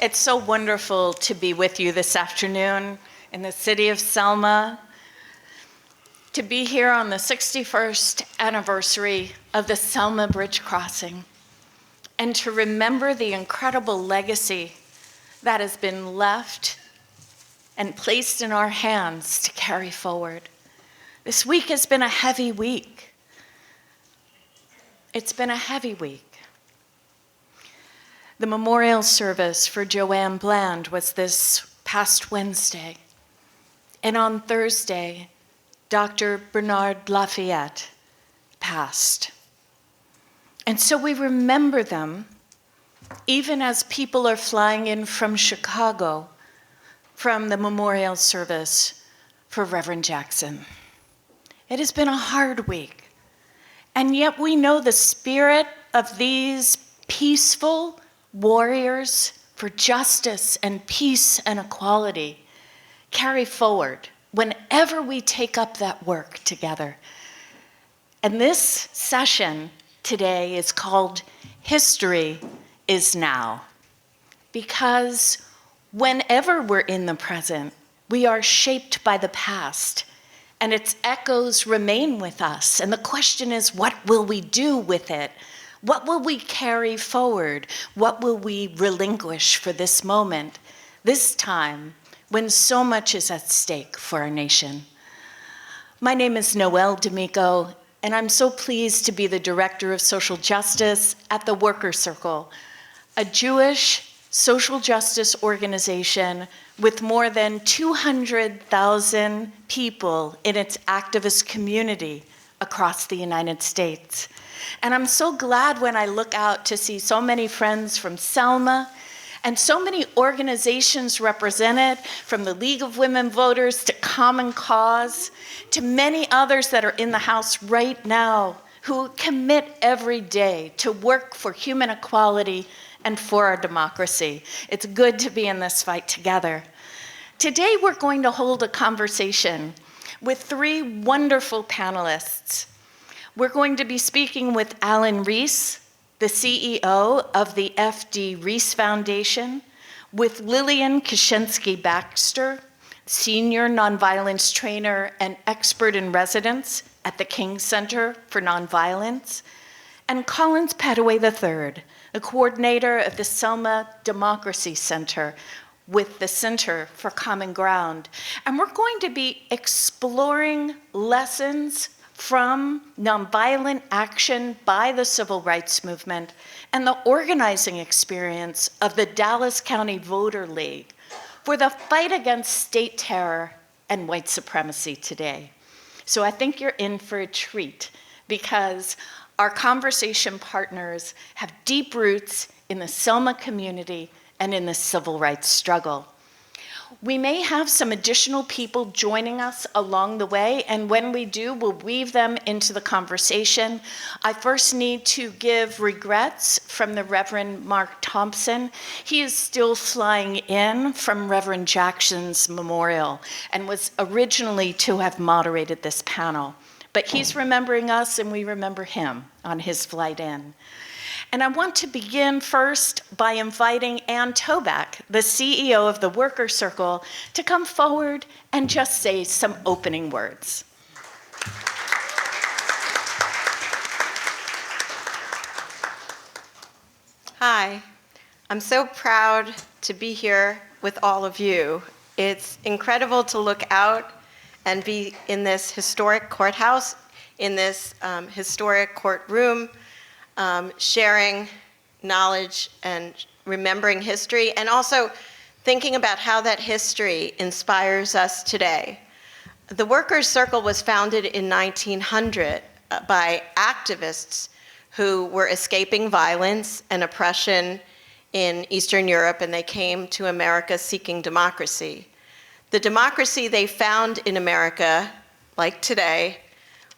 It's so wonderful to be with you this afternoon in the city of Selma, to be here on the 61st anniversary of the Selma Bridge crossing, and to remember the incredible legacy that has been left and placed in our hands to carry forward. This week has been a heavy week. It's been a heavy week. The memorial service for Joanne Bland was this past Wednesday. And on Thursday, Dr. Bernard Lafayette passed. And so we remember them even as people are flying in from Chicago from the memorial service for Reverend Jackson. It has been a hard week. And yet we know the spirit of these peaceful warriors for justice and peace and equality carry forward whenever we take up that work together. And this session today is called History is Now, because whenever we're in the present, we are shaped by the past, and its echoes remain with us. And the question is, what will we do with it? What will we carry forward? What will we relinquish for this moment, this time, when so much is at stake for our nation? My name is Noelle Damico, and I'm so pleased to be the Director of Social Justice at the Worker Circle, a Jewish social justice organization with more than 200,000 people in its activist community across the United States. And I'm so glad when I look out to see so many friends from Selma and so many organizations represented, from the League of Women Voters to Common Cause, to many others that are in the House right now who commit every day to work for human equality and for our democracy. It's good to be in this fight together. Today we're going to hold a conversation with three wonderful panelists. We're going to be speaking with Alan Reese, the CEO of the F.D. Reese Foundation, with Lillian Kshensky Baxter, senior nonviolence trainer and expert in residence at the King Center for Nonviolence, and Collins Pettaway III, a coordinator of the Selma Democracy Center with the Center for Common Ground. And we're going to be exploring lessons from nonviolent action by the civil rights movement and the organizing experience of the Dallas County Voter League for the fight against state terror and white supremacy today. So I think you're in for a treat, because our conversation partners have deep roots in the Selma community and in the civil rights struggle. We may have some additional people joining us along the way, and when we do, we'll weave them into the conversation. I first need to give regrets from the Reverend Mark Thompson. He is still flying in from Reverend Jackson's memorial and was originally to have moderated this panel. But he's remembering us, and we remember him on his flight in. And I want to begin first by inviting Ann Toback, the CEO of the Worker Circle, to come forward and just say some opening words. Hi, I'm so proud to be here with all of you. It's incredible to look out and be in this historic courthouse, in this historic courtroom, sharing knowledge and remembering history, and also thinking about how that history inspires us today. The Workers' Circle was founded in 1900 by activists who were escaping violence and oppression in Eastern Europe, and they came to America seeking democracy. The democracy they found in America, like today,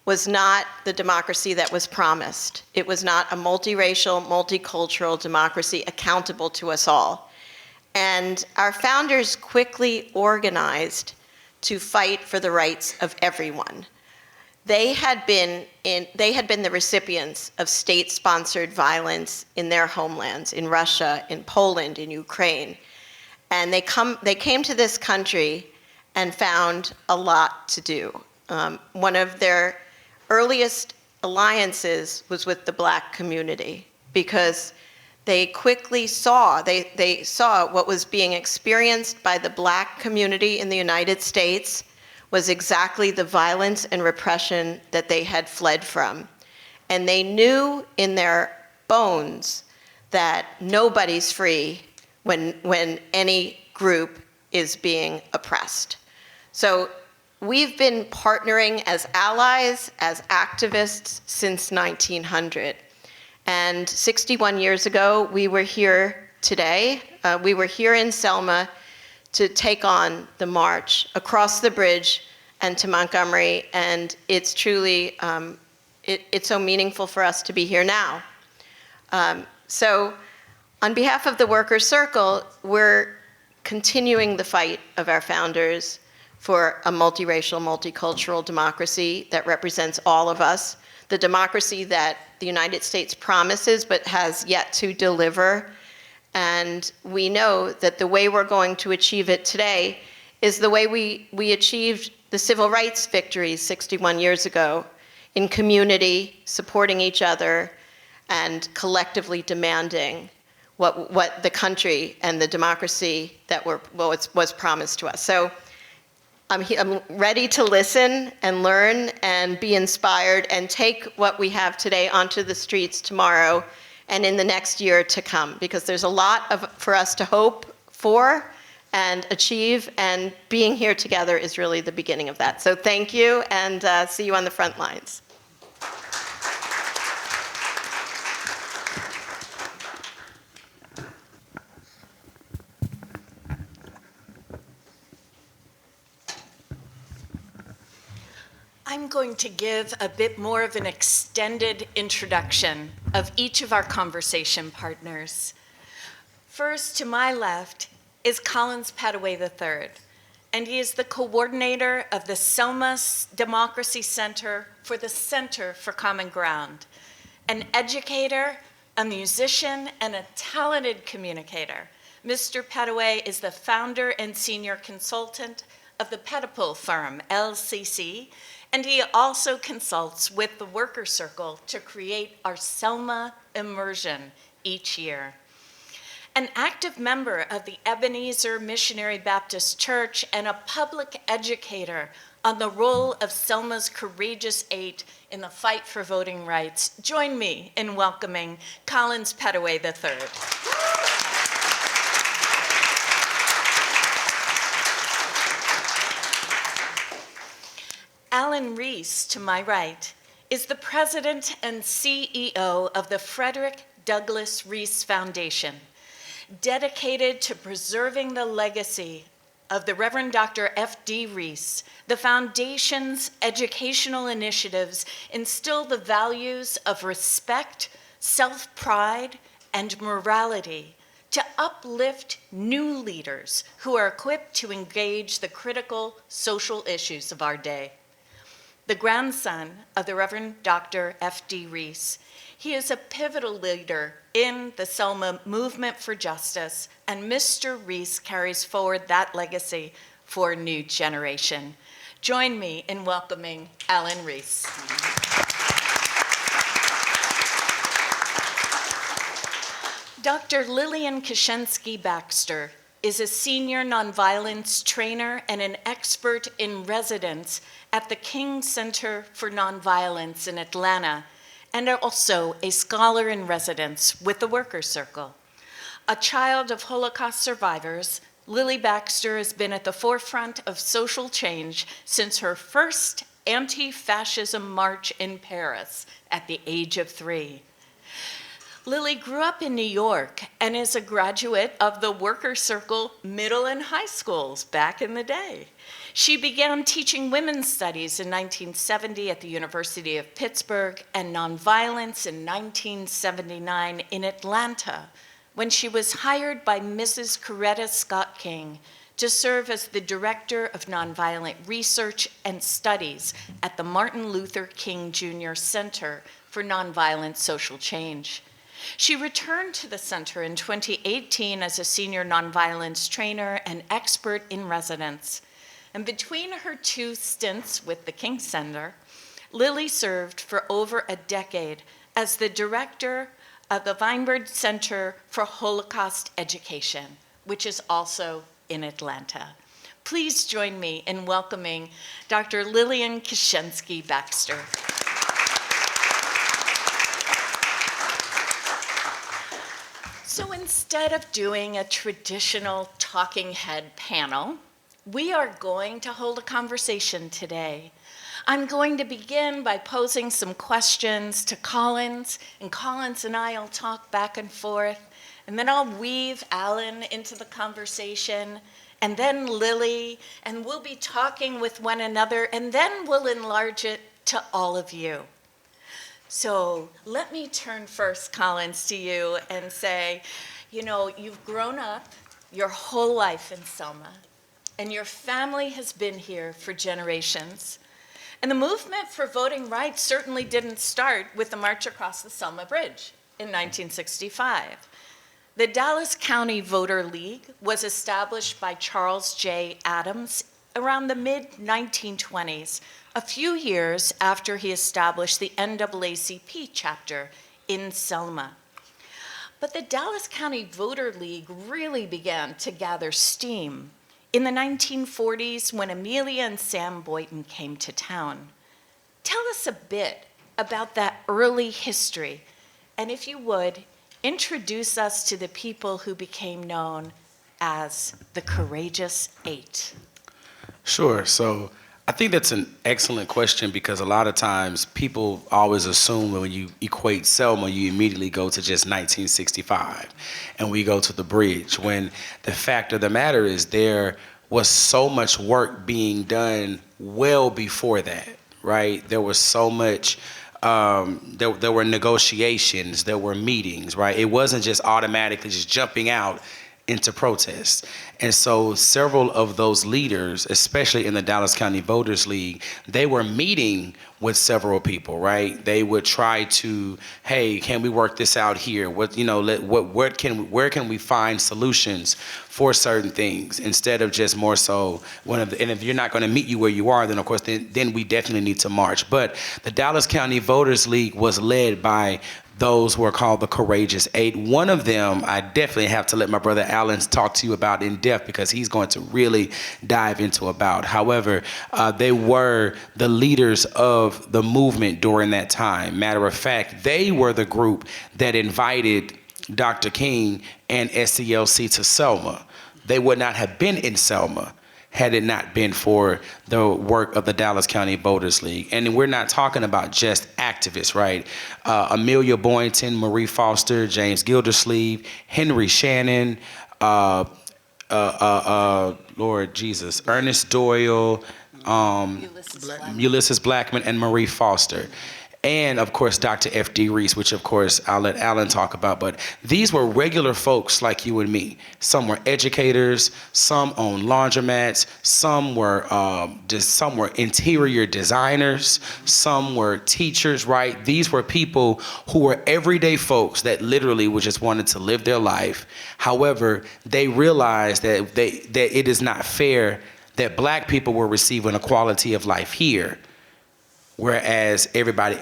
was not the democracy that was promised. It was not a multiracial, multicultural democracy accountable to us all. And our founders quickly organized to fight for the rights of everyone. they had been the recipients of state-sponsored violence in their homelands, in Russia, in Poland, in Ukraine. And they came to this country and found a lot to do. One of their earliest alliances was with the Black community, because they quickly saw, they saw what was being experienced by the Black community in the United States was exactly the violence and repression that they had fled from. And they knew in their bones that nobody's free when any group is being oppressed. So we've been partnering as allies, as activists since 1900. And 61 years ago, we were here today. We were here in Selma to take on the march across the bridge and to Montgomery, and it's truly, it's so meaningful for us to be here now. So on behalf of the Workers' Circle, we're continuing the fight of our founders for a multiracial, multicultural democracy that represents all of us, the democracy that the United States promises but has yet to deliver. And we know that the way we're going to achieve it today is the way we achieved the civil rights victories 61 years ago, in community, supporting each other, and collectively demanding what the country and the democracy that was promised to us. So I'm ready to listen and learn and be inspired and take what we have today onto the streets tomorrow and in the next year to come, because there's a lot for us to hope for and achieve, and being here together is really the beginning of that. So thank you, and see you on the front lines. I'm going to give a bit more of an extended introduction of each of our conversation partners. First, to my left, is Collins Pettaway III, and he is the coordinator of the Selma Democracy Center for the Center for Common Ground, an educator, a musician, and a talented communicator. Mr. Pettaway is the founder and senior consultant of the Pettaway firm, LCC, and he also consults with the Workers' Circle to create our Selma Immersion each year. An active member of the Ebenezer Missionary Baptist Church and a public educator on the role of Selma's Courageous Eight in the fight for voting rights, join me in welcoming Collins Pettaway III. Alan Reese, to my right, is the president and CEO of the Frederick Douglass Reese Foundation, dedicated to preserving the legacy of the Reverend Dr. F.D. Reese. The foundation's educational initiatives instill the values of respect, self-pride, and morality to uplift new leaders who are equipped to engage the critical social issues of our day. The grandson of the Reverend Dr. F.D. Reese, he is a pivotal leader in the Selma Movement for Justice, and Mr. Reese carries forward that legacy for a new generation. Join me in welcoming Alan Reese. Dr. Lillian Kshensky Baxter is a senior nonviolence trainer and an expert in residence at the King Center for Nonviolence in Atlanta, and also a scholar in residence with the Workers' Circle. A child of Holocaust survivors, Lily Baxter has been at the forefront of social change since her first anti-fascism march in Paris at the age of 3. Lily grew up in New York and is a graduate of the Workers' Circle middle and high schools back in the day. She began teaching women's studies in 1970 at the University of Pittsburgh and nonviolence in 1979 in Atlanta, when she was hired by Mrs. Coretta Scott King to serve as the Director of Nonviolent Research and Studies at the Martin Luther King Jr. Center for Nonviolent Social Change. She returned to the center in 2018 as a senior nonviolence trainer and expert in residence. And between her 2 stints with the King Center, Lily served for over a decade as the director of the Weinberg Center for Holocaust Education, which is also in Atlanta. Please join me in welcoming Dr. Lillian Kshensky Baxter. So instead of doing a traditional talking head panel, we are going to hold a conversation today. I'm going to begin by posing some questions to Collins, and Collins and I will talk back and forth, and then I'll weave Alan into the conversation, and then Lily, and we'll be talking with one another, and then we'll enlarge it to all of you. So let me turn first, Collins, to you and say, you know, you've grown up your whole life in Selma, and your family has been here for generations. And the movement for voting rights certainly didn't start with the March Across the Selma Bridge in 1965. The Dallas County Voter League was established by Charles J. Adams around the mid-1920s, a few years after he established the NAACP chapter in Selma. But the Dallas County Voter League really began to gather steam in the 1940s when Amelia and Sam Boynton came to town. Tell us a bit about that early history, and if you would, introduce us to the people who became known as the Courageous Eight. Sure. So I think that's an excellent question because a lot of times people always assume when you equate Selma, you immediately go to just 1965 and we go to the bridge, when the fact of the matter is there was so much work being done well before that, right? There was so much there were negotiations, there were meetings, right? It wasn't just automatically just jumping out into protest. And so several of those leaders, especially in the Dallas County Voters League, they were meeting with several people, right? They would try to, hey, can we work this out here? Where can we find solutions for certain things instead of just more so and if you're not going to meet you where you are, then of course then we definitely need to march. But the Dallas County Voters League was led by those who are called the Courageous Eight. One of them, I definitely have to let my brother Alan talk to you about in depth because he's going to really dive into about. However, they were the leaders of the movement during that time. Matter of fact, they were the group that invited Dr. King and SCLC to Selma. They would not have been in Selma had it not been for the work of the Dallas County Voters League. And we're not talking about just activists, right? Amelia Boynton, Marie Foster, James Gildersleeve, Henry Shannon, Lord Jesus, Ernest Doyle, Ulysses Blackman, and Marie Foster. And of course, Dr. F.D. Reese, which of course I'll let Alan talk about, but these were regular folks like you and me. Some were educators, some owned laundromats, some were interior designers, some were teachers, right? These were people who were everyday folks that literally just wanted to live their life. However, they realized that it is not fair that Black people were receiving a quality of life here, whereas everybody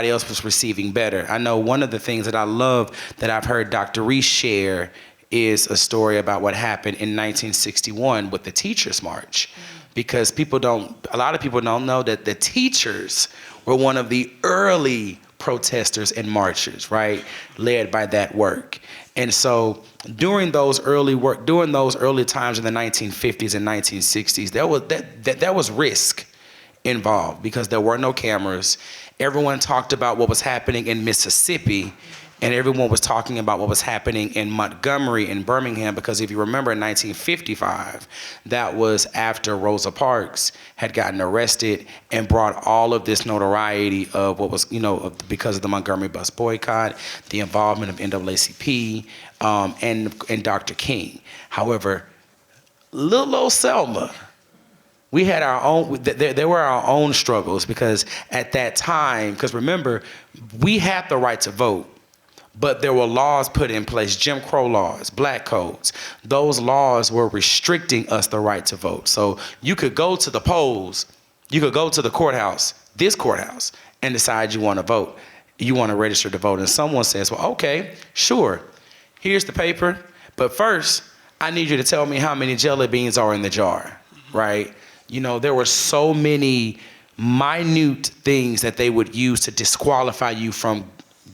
else was receiving better. I know one of the things that I love that I've heard Dr. Reese share is a story about what happened in 1961 with the Teachers March. Because a lot of people don't know that the teachers were one of the early protesters and marchers, right? Led by that work. And so during those early times in the 1950s and 1960s, there was risk involved because there were no cameras. Everyone talked about what was happening in Mississippi, and everyone was talking about what was happening in Montgomery and Birmingham, because if you remember in 1955, that was after Rosa Parks had gotten arrested and brought all of this notoriety of what was, because of the Montgomery bus boycott, the involvement of NAACP, and Dr. King. However, little old Selma, we had our own, there were our own struggles, because at that time, because remember, we had the right to vote, but there were laws put in place, Jim Crow laws, black codes. Those laws were restricting us the right to vote. So you could go to the polls, you could go to the courthouse, this courthouse, and decide you want to vote. You want to register to vote. And someone says, well, okay, sure, here's the paper, but first, I need you to tell me how many jelly beans are in the jar, right? There were so many minute things that they would use to disqualify you from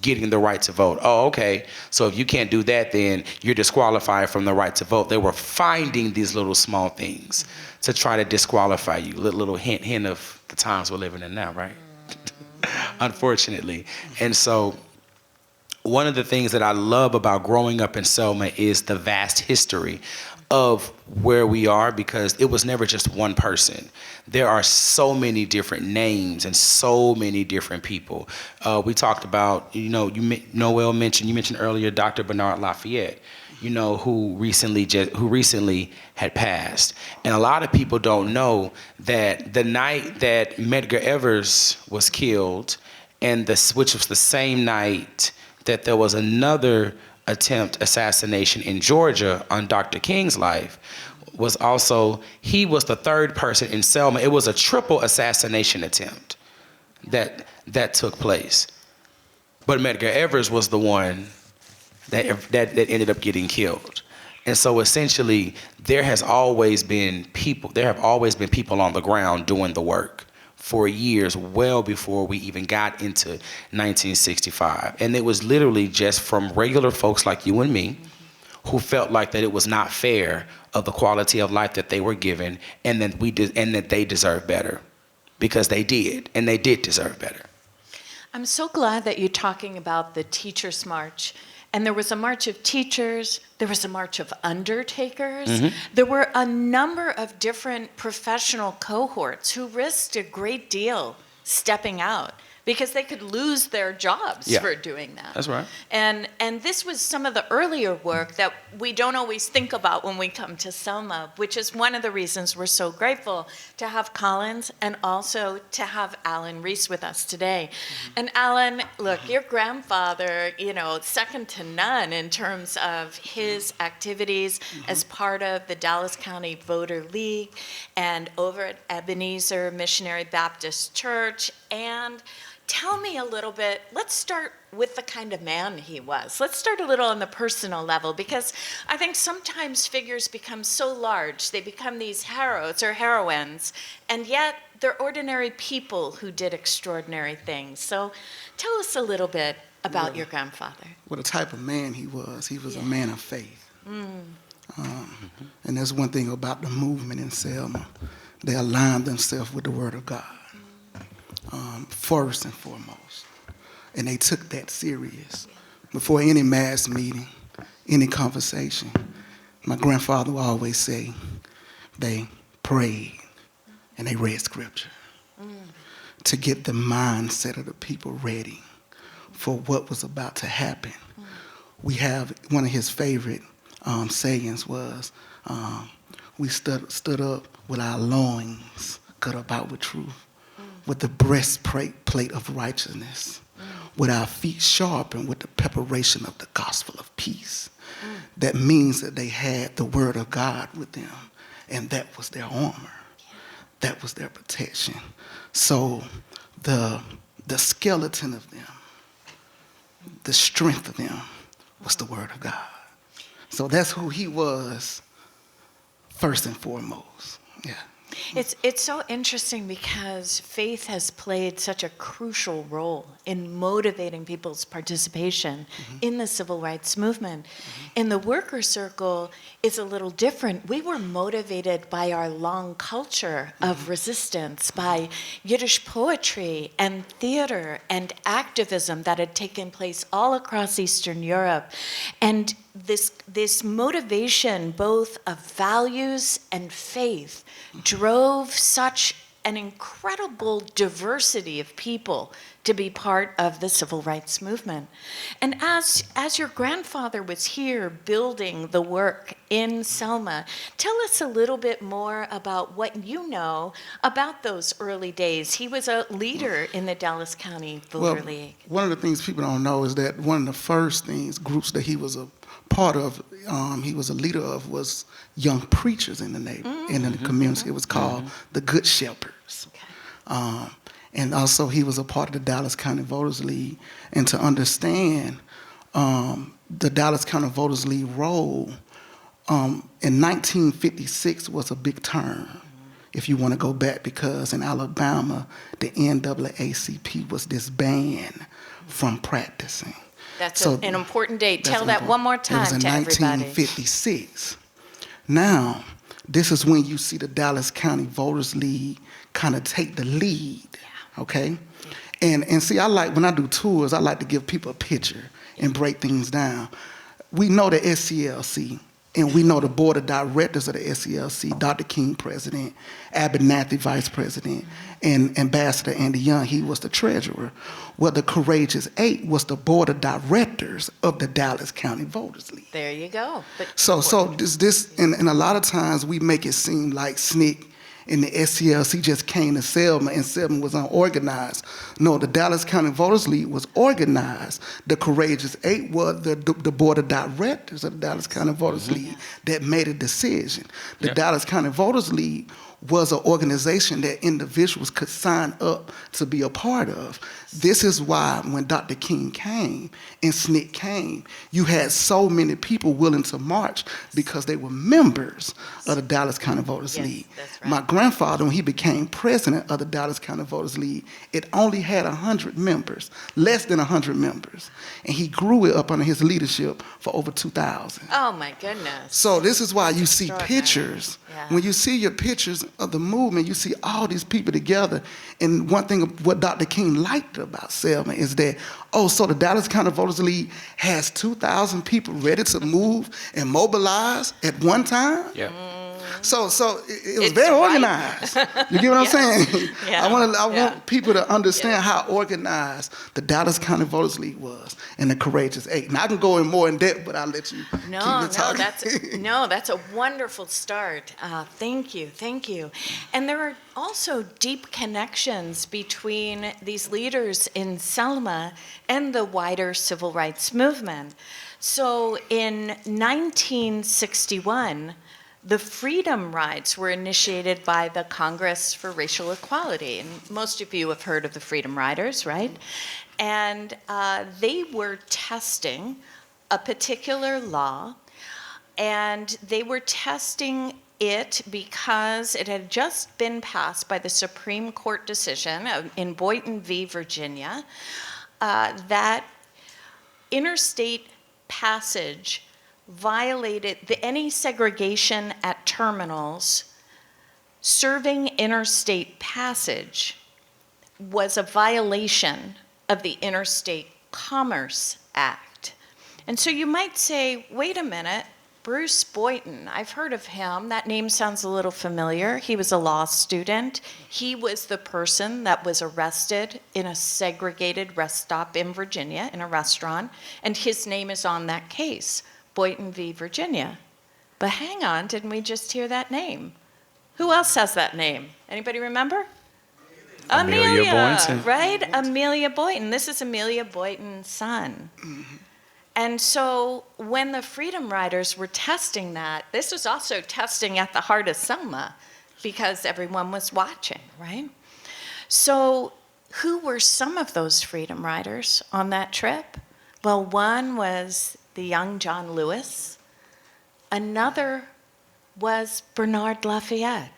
getting the right to vote. Oh, okay. So if you can't do that, then you're disqualified from the right to vote. They were finding these little small things to try to disqualify you. Little hint of the times we're living in now, right? Unfortunately. And so one of the things that I love about growing up in Selma is the vast history of where we are, because it was never just one person. There are so many different names and so many different people. We talked about, Noelle mentioned, you mentioned earlier, Dr. Bernard Lafayette, who recently had passed. And a lot of people don't know that the night that Medgar Evers was killed, which was the same night that there was another attempt assassination in Georgia on Dr. King's life, he was the third person in Selma. It was a triple assassination attempt that took place. But Medgar Evers was the one that ended up getting killed. And so essentially, there have always been people on the ground doing the work for years, well before we even got into 1965. And it was literally just from regular folks like you and me who felt like that it was not fair of the quality of life that they were given, and that they deserved better, because they did deserve better. I'm so glad that you're talking about the Teachers' March. And there was a march of teachers, there was a march of undertakers. Mm-hmm. There were a number of different professional cohorts who risked a great deal stepping out, because they could lose their jobs for doing that. That's right. And this was some of the earlier work that we don't always think about when we come to Selma, which is one of the reasons we're so grateful to have Collins and also to have Alan Reese with us today. Mm-hmm. And Alan, look, your grandfather, second to none in terms of his activities as part of the Dallas County Voter League and over at Ebenezer Missionary Baptist Church. And tell me a little bit, let's start with the kind of man he was. Let's start a little on the personal level, because I think sometimes figures become so large, they become these heroes or heroines, and yet they're ordinary people who did extraordinary things. So tell us a little bit about your grandfather. What a type of man he was. He was a man of faith. And that's one thing about the movement in Selma. They aligned themselves with the Word of God. First and foremost. And they took that serious. Before any mass meeting, any conversation, my grandfather would always say they prayed and they read scripture to get the mindset of the people ready for what was about to happen. We have one of his favorite sayings was, we stood up with our loins cut up out with truth, with the breastplate of righteousness, with our feet sharpened with the preparation of the gospel of peace. That means that they had the word of God with them, and that was their armor. That was their protection. So the skeleton of them, the strength of them was the word of God. So that's who he was first and foremost. Yeah. It's so interesting because faith has played such a crucial role in motivating people's participation in the civil rights movement. In the worker circle, it's a little different. We were motivated by our long culture of resistance, by Yiddish poetry and theater and activism that had taken place all across Eastern Europe. And this motivation, both of values and faith, drove such an incredible diversity of people to be part of the civil rights movement. And as your grandfather was here building the work in Selma, tell us a little bit more about what you know about those early days. He was a leader in the Dallas County Voter League. One of the things people don't know is that one of the first groups that he was a part of, he was a leader of, was young preachers in the community. It was called the Good Shepherds. Okay. And also he was a part of the Dallas County Voters League. And to understand the Dallas County Voters League role, in 1956 was a big turn, if you want to go back, because in Alabama, the NAACP was disbanded from practicing. That's an important date. Tell that one more time to everybody. It was in 1956. Now, this is when you see the Dallas County Voters League kind of take the lead, okay? And see, when I do tours, I like to give people a picture and break things down. We know the SCLC, and we know the board of directors of the SCLC, Dr. King, president, Abernathy, vice president, and Ambassador Andy Young, he was the treasurer. Well, the Courageous Eight was the board of directors of the Dallas County Voters League. There you go. But So and a lot of times we make it seem like SNCC and the SCLC just came to Selma and Selma was unorganized. No, the Dallas County Voters League was organized. The Courageous Eight was the board of directors of the Dallas County Voters League that made a decision. The Dallas County Voters League was an organization that individuals could sign up to be a part of. This is why when Dr. King came and SNCC came, you had so many people willing to march because they were members of the Dallas County Voters League. That's right. My grandfather, when he became president of the Dallas County Voters League, it only had 100 members, less than 100 members. And he grew it up under his leadership for over 2,000. oh my goodness. So this is why you see Extraordinary. pictures. Yeah. When you see your pictures of the movement, you see all these people together. And one thing of what Dr. King liked about Selma is that, so the Dallas County Voters League has 2,000 people ready to move and mobilize at one time. Yeah. So it was It's very right. organized. You get what I'm saying? Yeah. I want people to understand how organized the Dallas County Voters League was and the Courageous Eight. And I can go in more in depth, but I'll let you keep it talking. That's a wonderful start. Thank you. And there are also deep connections between these leaders in Selma and the wider civil rights movement. So in 1961, the Freedom Rides were initiated by the Congress for Racial Equality. And most of you have heard of the Freedom Riders, right? And they were testing a particular law, and they were testing it because it had just been passed by the Supreme Court decision in Boynton v. Virginia that interstate passage violated any segregation at terminals. Serving interstate passage was a violation of the Interstate Commerce Act. And so you might say, wait a minute, Bruce Boynton, I've heard of him. That name sounds a little familiar. He was a law student. He was the person that was arrested in a segregated rest stop in Virginia, in a restaurant, and his name is on that case, Boynton v. Virginia. But hang on, didn't we just hear that name? Who else has that name? Anybody remember? Amelia Boynton. Right? Amelia Boynton. This is Amelia Boynton's son. Mm-hmm. And so when the Freedom Riders were testing that, this was also testing at the heart of Selma because everyone was watching, right? So who were some of those Freedom Riders on that trip? Well, one was the young John Lewis. Another was Bernard Lafayette.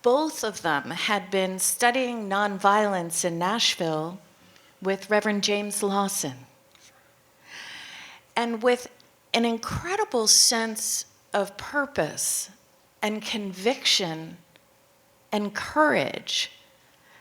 Both of them had been studying nonviolence in Nashville with Reverend James Lawson. And with an incredible sense of purpose and conviction and courage,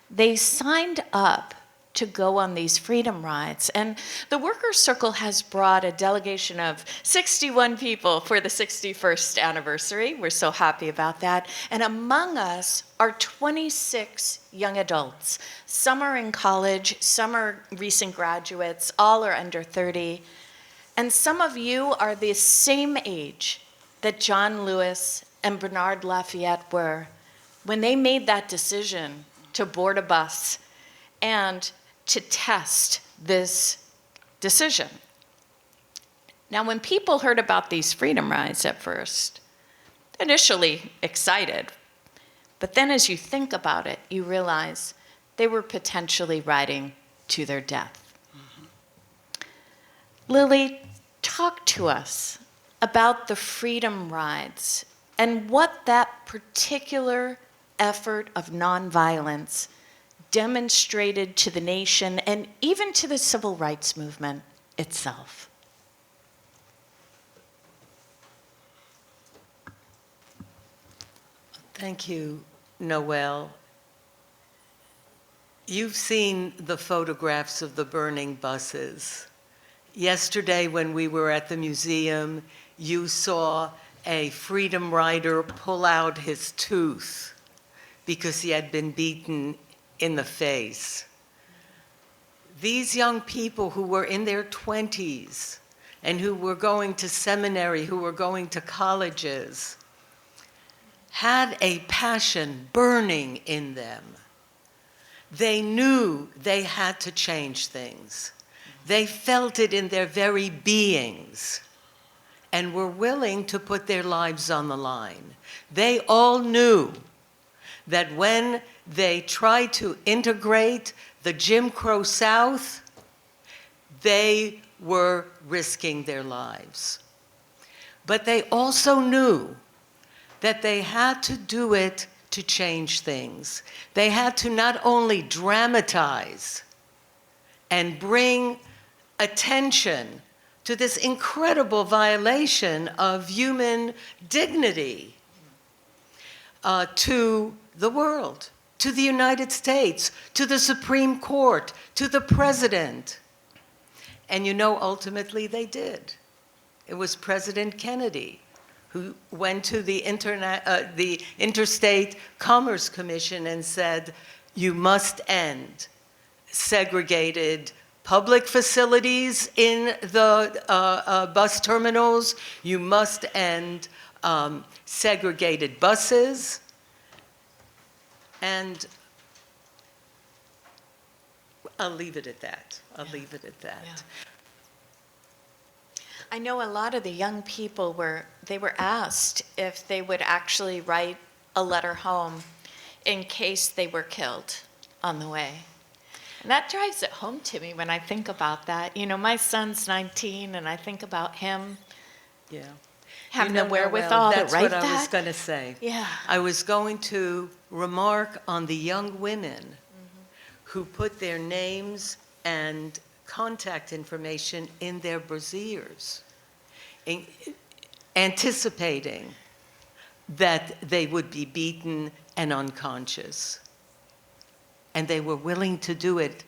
they signed up to go on these freedom rides. And the Workers' Circle has brought a delegation of 61 people for the 61st anniversary. We're so happy about that. And among us are 26 young adults. Some are in college, some are recent graduates, all are under 30. And some of you are the same age that John Lewis and Bernard Lafayette were when they made that decision to board a bus and to test this decision. Now, when people heard about these freedom rides at first, initially excited, but then as you think about it, you realize they were potentially riding to their death. Lily, talk to us about the freedom rides and what that particular effort of nonviolence demonstrated to the nation and even to the civil rights movement itself. Thank you, Noelle. You've seen the photographs of the burning buses. Yesterday, when we were at the museum, you saw a freedom rider pull out his tooth because he had been beaten in the face. These young people who were in their 20s and who were going to seminary, who were going to colleges, had a passion burning in them. They knew they had to change things. They felt it in their very beings and were willing to put their lives on the line. They all knew that when they tried to integrate the Jim Crow South, they were risking their lives. But they also knew that they had to do it to change things. They had to not only dramatize and bring attention to this incredible violation of human dignity to the world, to the United States, to the Supreme Court, to the president. And you know, ultimately they did. It was President Kennedy who went to the Interstate Commerce Commission and said, you must end segregated public facilities in the bus terminals. You must end segregated buses. And I'll leave it at that. I'll leave it at that. Yeah. I know a lot of the young people were asked if they would actually write a letter home in case they were killed on the way. And that drives it home to me when I think about that. You know, my son's 19 and I think about him having the wherewithal to write that. That's what I was going to say. Yeah. I was going to remark on the young women who put their names and contact information in their brassieres, anticipating that they would be beaten and unconscious. And they were willing to do it.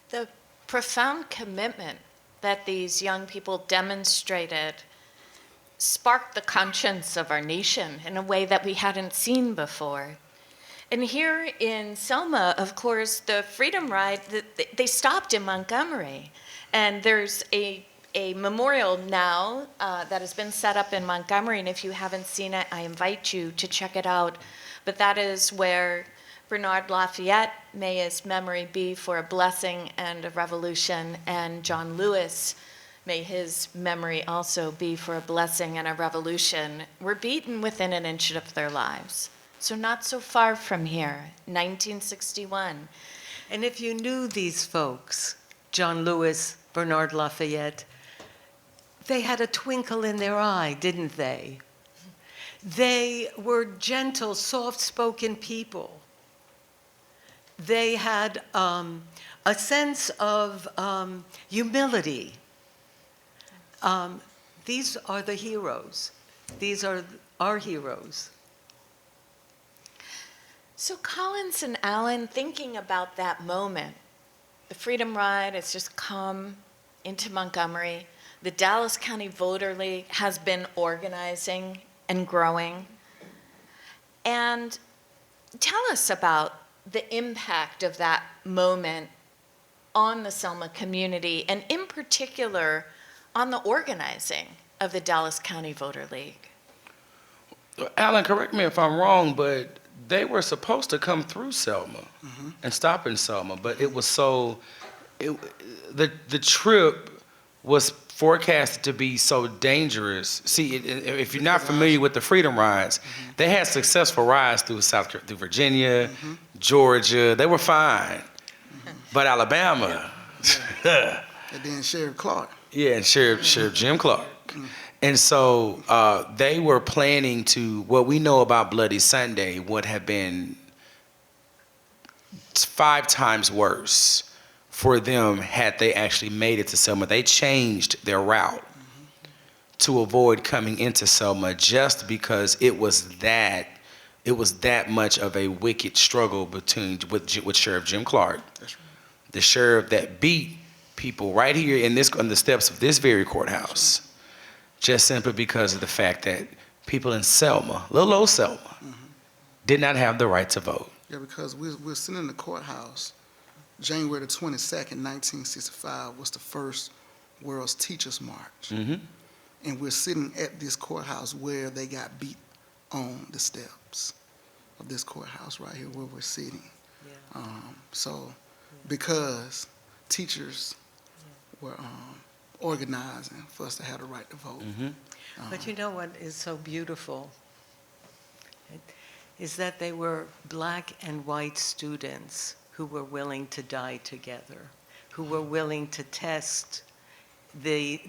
The profound commitment that these young people demonstrated sparked the conscience of our nation in a way that we hadn't seen before. And here in Selma, of course, the Freedom Ride, they stopped in Montgomery. And there's a memorial now that has been set up in Montgomery. And if you haven't seen it, I invite you to check it out. But that is where Bernard Lafayette, may his memory be for a blessing and a revolution, and John Lewis, may his memory also be for a blessing and a revolution, were beaten within an inch of their lives. So not so far from here, 1961. And if you knew these folks, John Lewis, Bernard Lafayette, they had a twinkle in their eye, didn't they? They were gentle, soft-spoken people. They had a sense of humility. These are the heroes. These are our heroes. So Collins and Allen, thinking about that moment, the Freedom Ride has just come into Montgomery. The Dallas County Voter League has been organizing and growing. And tell us about the impact of that moment on the Selma community, and in particular, on the organizing of the Dallas County Voter League. Alan, correct me if I'm wrong, but they were supposed to come through Selma and stop in Selma, but it was the trip was forecasted to be so dangerous. See, if you're not familiar with the Freedom Rides, they had successful rides through through Virginia, Georgia. They were fine, but Alabama. And then Sheriff Clark. Yeah, and Sheriff Jim Clark. And so they were planning to, what we know about Bloody Sunday would have been 5 times worse for them had they actually made it to Selma. They changed their route to avoid coming into Selma just because it was that much of a wicked struggle with Sheriff Jim Clark, the sheriff that beat people right here on the steps of this very courthouse, just simply because of the fact that people in Selma, little old Selma, did not have the right to vote. Yeah, because we're sitting in the courthouse. January the 22nd, 1965 was the first World's Teachers March. And we're sitting at this courthouse where they got beat on the steps of this courthouse right here where we're sitting. So because teachers were organizing for us to have the right to vote. But you know what is so beautiful? Is that they were black and white students who were willing to die together, who were willing to test the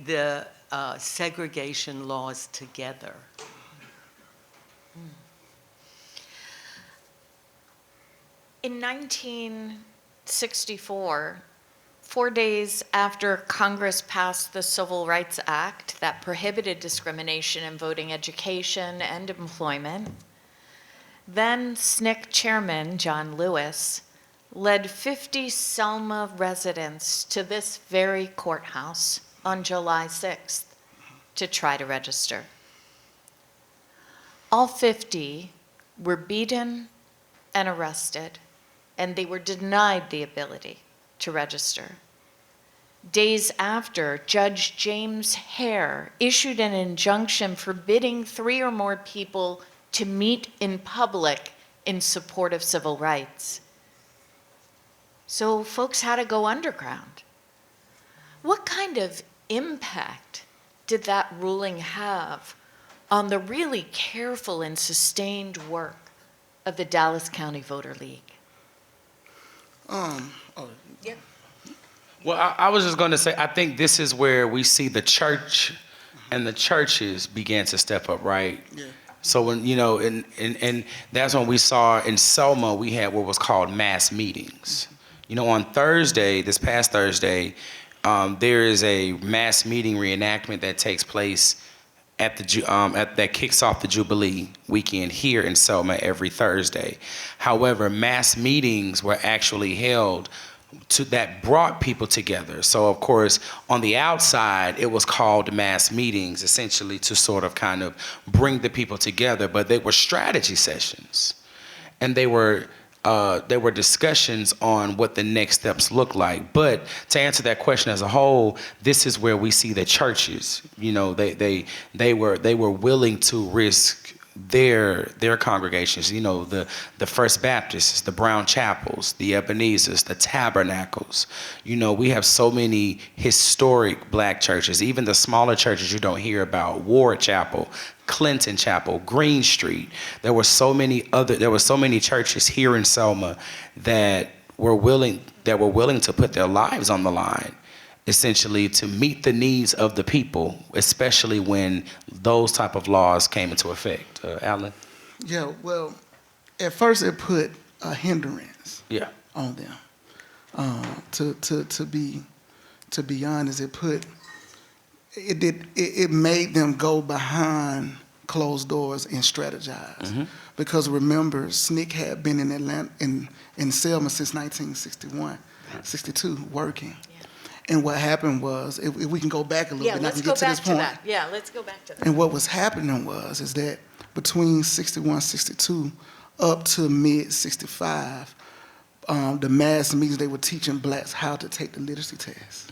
segregation laws together. In 1964, 4 days after Congress passed the Civil Rights Act that prohibited discrimination in voting education and employment, then SNCC chairman John Lewis led 50 Selma residents to this very courthouse on July 6th to try to register. All 50 were beaten and arrested, and they were denied the ability to register. Days after, Judge James Hare issued an injunction forbidding 3 or more people to meet in public in support of civil rights. So folks had to go underground. What kind of impact did that ruling have on the really careful and sustained work of the Dallas County Voter League? Yeah. Well, I was just going to say, I think this is where we see the church and the churches began to step up, right? Yeah. So when, and that's when we saw in Selma, we had what was called mass meetings. On Thursday, this past Thursday, there is a mass meeting reenactment that takes place that kicks off the Jubilee weekend here in Selma every Thursday. However, mass meetings were actually held that brought people together. So of course, on the outside, it was called mass meetings, essentially to sort of kind of bring the people together, but they were strategy sessions. And they were discussions on what the next steps look like. But to answer that question as a whole, this is where we see the churches, they were willing to risk their congregations, the First Baptists, the Brown Chapels, the Ebenezers, the Tabernacles. We have so many historic black churches, even the smaller churches you don't hear about, Ward Chapel, Clinton Chapel, Green Street. There were so many churches here in Selma that were willing to put their lives on the line, essentially to meet the needs of the people, especially when those type of laws came into effect. Alan? Yeah, well, at first it put a hindrance Yeah. on them. To be honest, it made them go behind closed doors and strategize. Because remember, SNCC had been in Atlanta, in Selma since 1961, 62, working. And what happened was, if we can go back a little bit, I can get to this point. Yeah, let's go back to that. And what was happening is that between 61, 62, up to mid 65, the mass media, they were teaching blacks how to take the literacy test.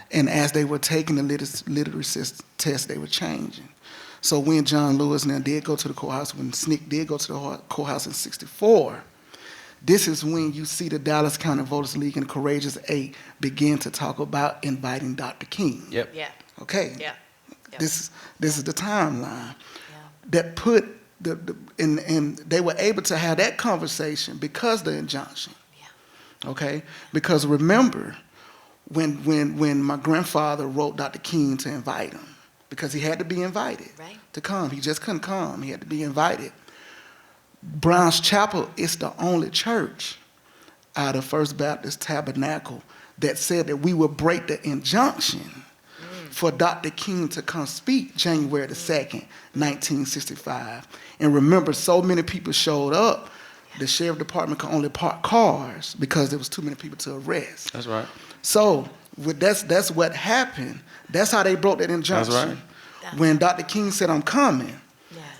And as they were taking the literacy test, they were changing. So when John Lewis now did go to the courthouse, when SNCC did go to the courthouse in 64, this is when you see the Dallas County Voters League and Courageous 8 begin to talk about inviting Dr. King. Yep. Yeah. Okay. Yeah. This is the timeline that put and they were able to have that conversation because the injunction. Okay? Because remember, when my grandfather wrote Dr. King to invite him, because he had to be invited to come. He just couldn't come. He had to be invited. Brown's Chapel is the only church out of First Baptist Tabernacle that said that we would break the injunction for Dr. King to come speak January the 2nd, 1965. And remember, so many people showed up, the sheriff department could only park cars because there was too many people to arrest. That's right. So that's what happened. That's how they broke that injunction. That's right. When Dr. King said, I'm coming,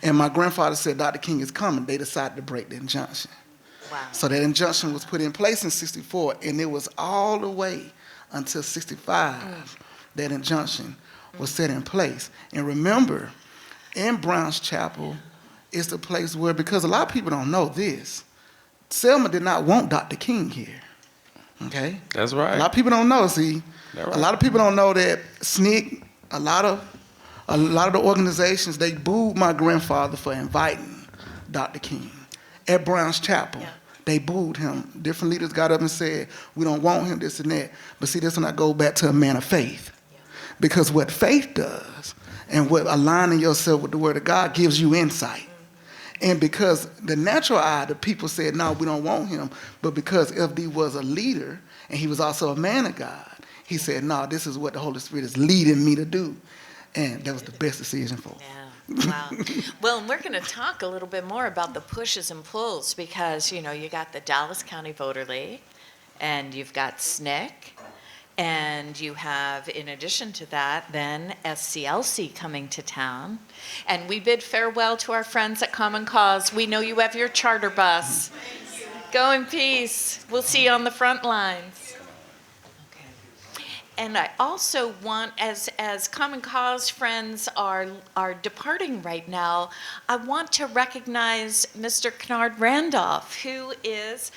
and my grandfather said, Dr. King is coming, they decided to break the injunction. Wow. So that injunction was put in place in 64, and it was all the way until 65 that injunction was set in place. And remember, in Brown's Chapel is the place where, because a lot of people don't know this, Selma did not want Dr. King here. Okay? That's right. A lot of people don't know, see. That's right. A lot of people don't know that SNCC, a lot of the organizations, they booed my grandfather for inviting Dr. King at Brown's Chapel. They booed him. Different leaders got up and said, we don't want him, this and that. But see, this when I go back to a man of faith. Because what faith does, and what aligning yourself with the Word of God gives you insight. And because the natural eye, the people said, no, we don't want him. But because FD was a leader, and he was also a man of God, he said, no, this is what the Holy Spirit is leading me to do. And that was the best decision for him. Yeah. Wow. Well, and we're going to talk a little bit more about the pushes and pulls because, you know, you got the Dallas County Voter League, and you've got SNCC, and you have, in addition to that, then SCLC coming to town. And we bid farewell to our friends at Common Cause. We know you have your charter bus. Go in peace. We'll see you on the front lines. And I also want, as Common Cause friends are departing right now, I want to recognize Mr. Kennard Randolph, who is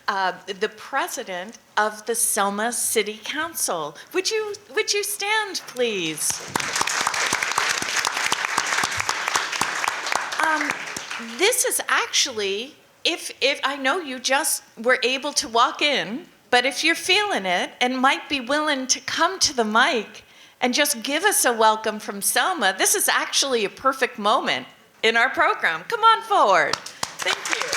the president of the Selma City Council. Would you stand, please? This is actually, if I know you just were able to walk in, but if you're feeling it and might be willing to come to the mic and just give us a welcome from Selma, this is actually a perfect moment in our program. Come on forward. Thank you.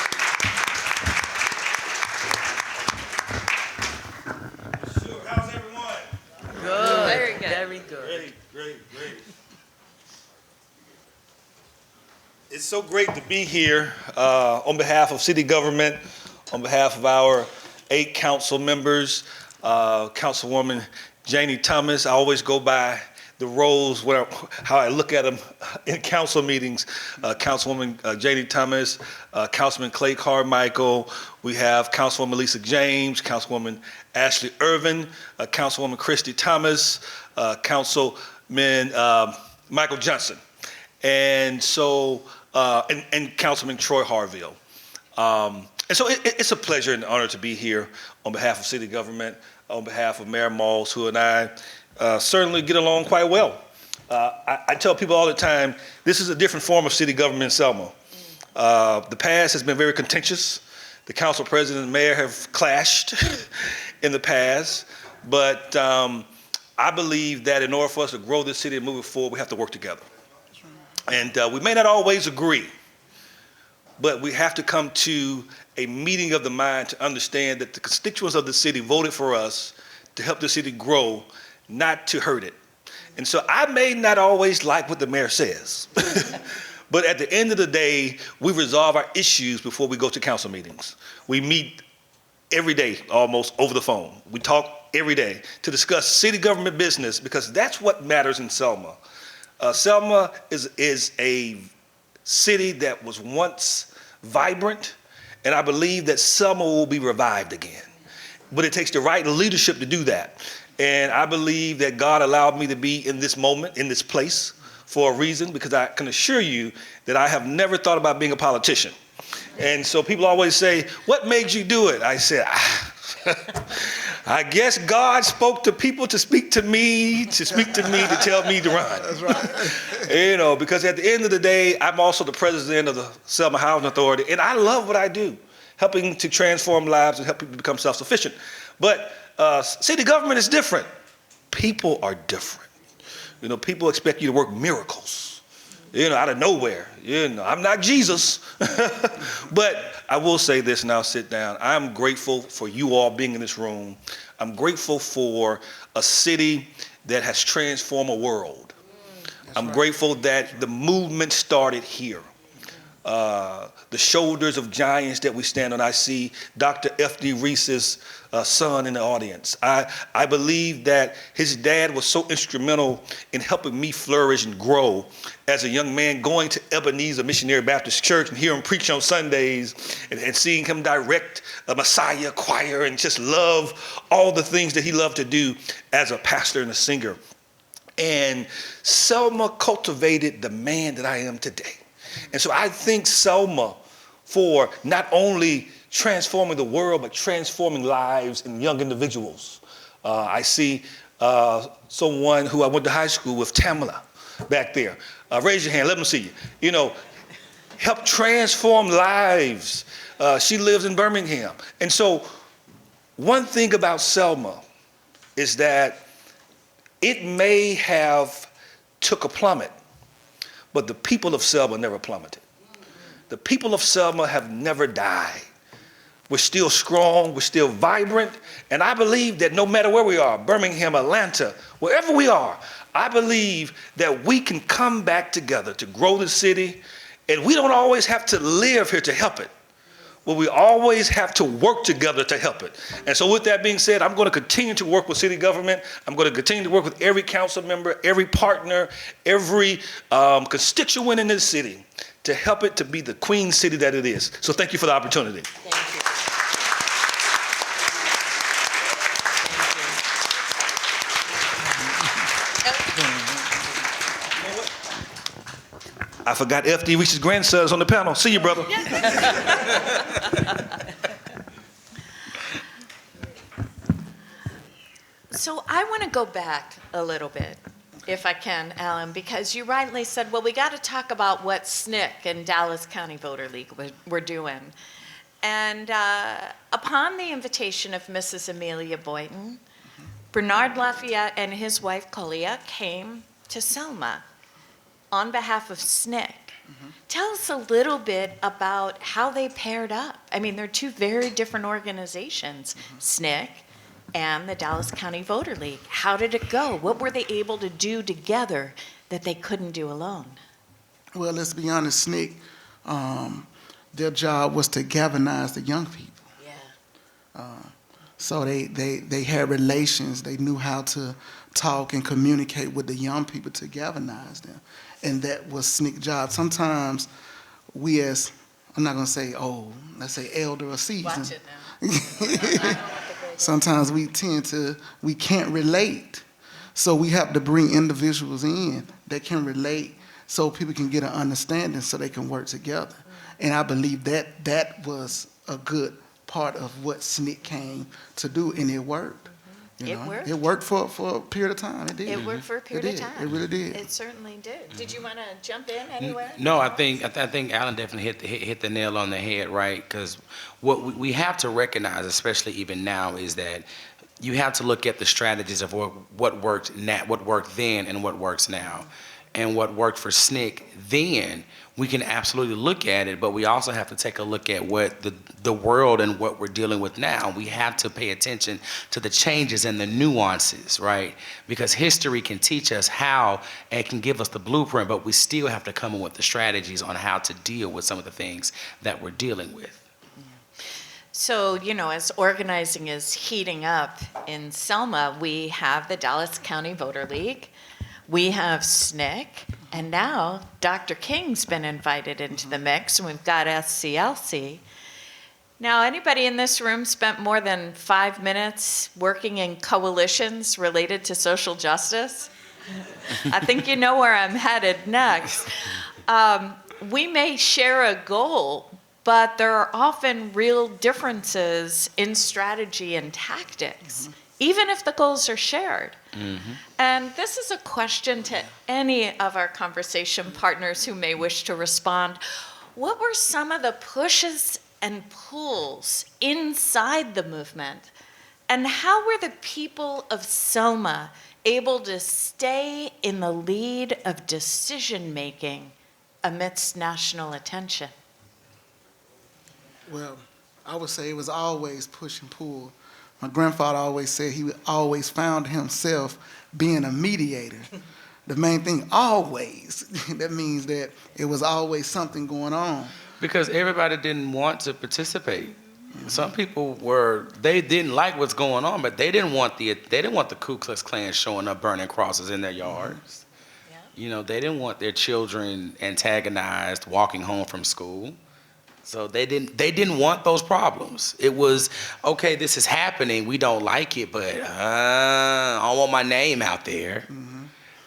Sure. How's everyone? Good. Very good. Very good. Great. It's so great to be here on behalf of city government, on behalf of our 8 council members, Councilwoman Janie Thomas. I always go by the roles, how I look at them in council meetings. Councilwoman Janie Thomas, Councilman Clay Carmichael. We have Councilwoman Lisa James, Councilwoman Ashley Irvin, Councilwoman Christy Thomas, Councilman Michael Johnson, and so and Councilman Troy Harville. And so it's a pleasure and honor to be here on behalf of city government, on behalf of Mayor Malls, who and I certainly get along quite well. I tell people all the time, this is a different form of city government in Selma. The past has been very contentious. The council president and mayor have clashed in the past, but I believe that in order for us to grow this city and move it forward, we have to work together. And we may not always agree, but we have to come to a meeting of the mind to understand that the constituents of the city voted for us to help the city grow, not to hurt it. And so I may not always like what the mayor says, but at the end of the day, we resolve our issues before we go to council meetings. We meet every day, almost over the phone. We talk every day to discuss city government business, because that's what matters in Selma. Selma is a city that was once vibrant, and I believe that Selma will be revived again. But it takes the right leadership to do that. And I believe that God allowed me to be in this moment, in this place, for a reason, because I can assure you that I have never thought about being a politician. And so people always say, what made you do it? I said, I guess God spoke to people to speak to me, to tell me to run. That's right. You know, because at the end of the day, I'm also the president of the Selma Housing Authority, and I love what I do, helping to transform lives and help people become self-sufficient. But city government is different. People are different. You know, people expect you to work miracles, you know, out of nowhere. You know, I'm not Jesus. But I will say this, and I'll sit down. I'm grateful for you all being in this room. I'm grateful for a city that has transformed a world. I'm grateful that the movement started here. The shoulders of giants that we stand on. I see Dr. F.D. Reese's son in the audience. I believe that his dad was so instrumental in helping me flourish and grow as a young man, going to Ebenezer Missionary Baptist Church and hear him preach on Sundays, and seeing him direct a Messiah choir and just love all the things that he loved to do as a pastor and a singer. And Selma cultivated the man that I am today. And so I thank Selma for not only transforming the world, but transforming lives in young individuals. I see someone who I went to high school with, Tamala, back there. Raise your hand, let me see you. You know, help transform lives. She lives in Birmingham. And so one thing about Selma is that it may have took a plummet, but the people of Selma never plummeted. The people of Selma have never died. We're still strong, we're still vibrant, and I believe that no matter where we are, Birmingham, Atlanta, wherever we are, I believe that we can come back together to grow the city, and we don't always have to live here to help it, but we always have to work together to help it. And so with that being said, I'm going to continue to work with city government. I'm going to continue to work with every council member, every partner, every constituent in this city to help it to be the queen city that it is. So thank you for the opportunity. Thank you. I forgot F.D. Reese's grandson's on the panel. See you, brother. So I want to go back a little bit, if I can, Alan, because you rightly said, well, we got to talk about what SNCC and Dallas County Voter League were doing. And upon the invitation of Mrs. Amelia Boynton, Bernard Lafayette and his wife, Colia, came to Selma on behalf of SNCC. Tell us a little bit about how they paired up. I mean, they're two very different organizations, SNCC and the Dallas County Voter League. How did it go? What were they able to do together that they couldn't do alone? Well, let's be honest, SNCC, their job was to galvanize the young people. Yeah. So they had relations. They knew how to talk and communicate with the young people to galvanize them. And that was SNCC's job. Sometimes we as, I'm not going to say old, let's say elder or seasoned. Watch it now. Sometimes we can't relate. So we have to bring individuals in that can relate so people can get an understanding so they can work together. And I believe that was a good part of what SNCC came to do, and it worked. It worked. It worked for a period of time. It did. It worked for a period of time. It really did. It certainly did. Did you want to jump in anywhere? No, I think Alan definitely hit the nail on the head, right? Because what we have to recognize, especially even now, is that you have to look at the strategies of what worked what worked then and what works now. And what worked for SNCC then, we can absolutely look at it, but we also have to take a look at what the world and what we're dealing with now. We have to pay attention to the changes and the nuances, right? Because history can teach us how and can give us the blueprint, but we still have to come up with the strategies on how to deal with some of the things that we're dealing with. So, as organizing is heating up in Selma, we have the Dallas County Voter League, we have SNCC, and now Dr. King's been invited into the mix, and we've got SCLC. Now, anybody in this room spent more than 5 minutes working in coalitions related to social justice? I think you know where I'm headed next. We may share a goal, but there are often real differences in strategy and tactics, even if the goals are shared. And this is a question to any of our conversation partners who may wish to respond. What were some of the pushes and pulls inside the movement? And how were the people of Selma able to stay in the lead of decision-making amidst national attention? Well, I would say it was always push and pull. My grandfather always said he always found himself being a mediator. The main thing, always, that means that it was always something going on. Because everybody didn't want to participate. Some people they didn't like what's going on, but they didn't want the Ku Klux Klan showing up burning crosses in their yards. They didn't want their children antagonized walking home from school. So they didn't want those problems. It was, okay, this is happening, we don't like it, but I don't want my name out there.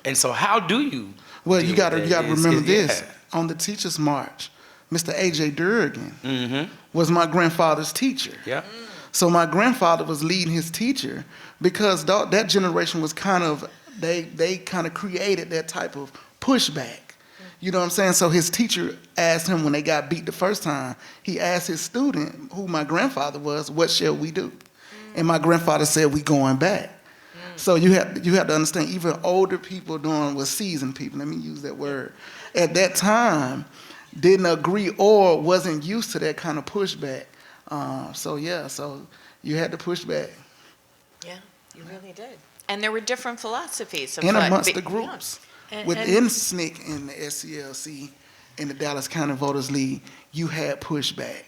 And so how do you? Well, you got to remember this. Yeah. On the Teachers March, Mr. A.J. Durgan was my grandfather's teacher. Yeah. So my grandfather was leading his teacher because that generation was they kind of created that type of pushback. You know what I'm saying? So his teacher asked him when they got beat the first time, he asked his student, who my grandfather was, what shall we do? And my grandfather said, we going back. So you have to understand, even older people was seasoned people, let me use that word, at that time, didn't agree or wasn't used to that kind of pushback. So you had to push back. Yeah, you really did. And there were different philosophies. And amongst the groups. Within SNCC and the SCLC and the Dallas County Voters League, you had pushback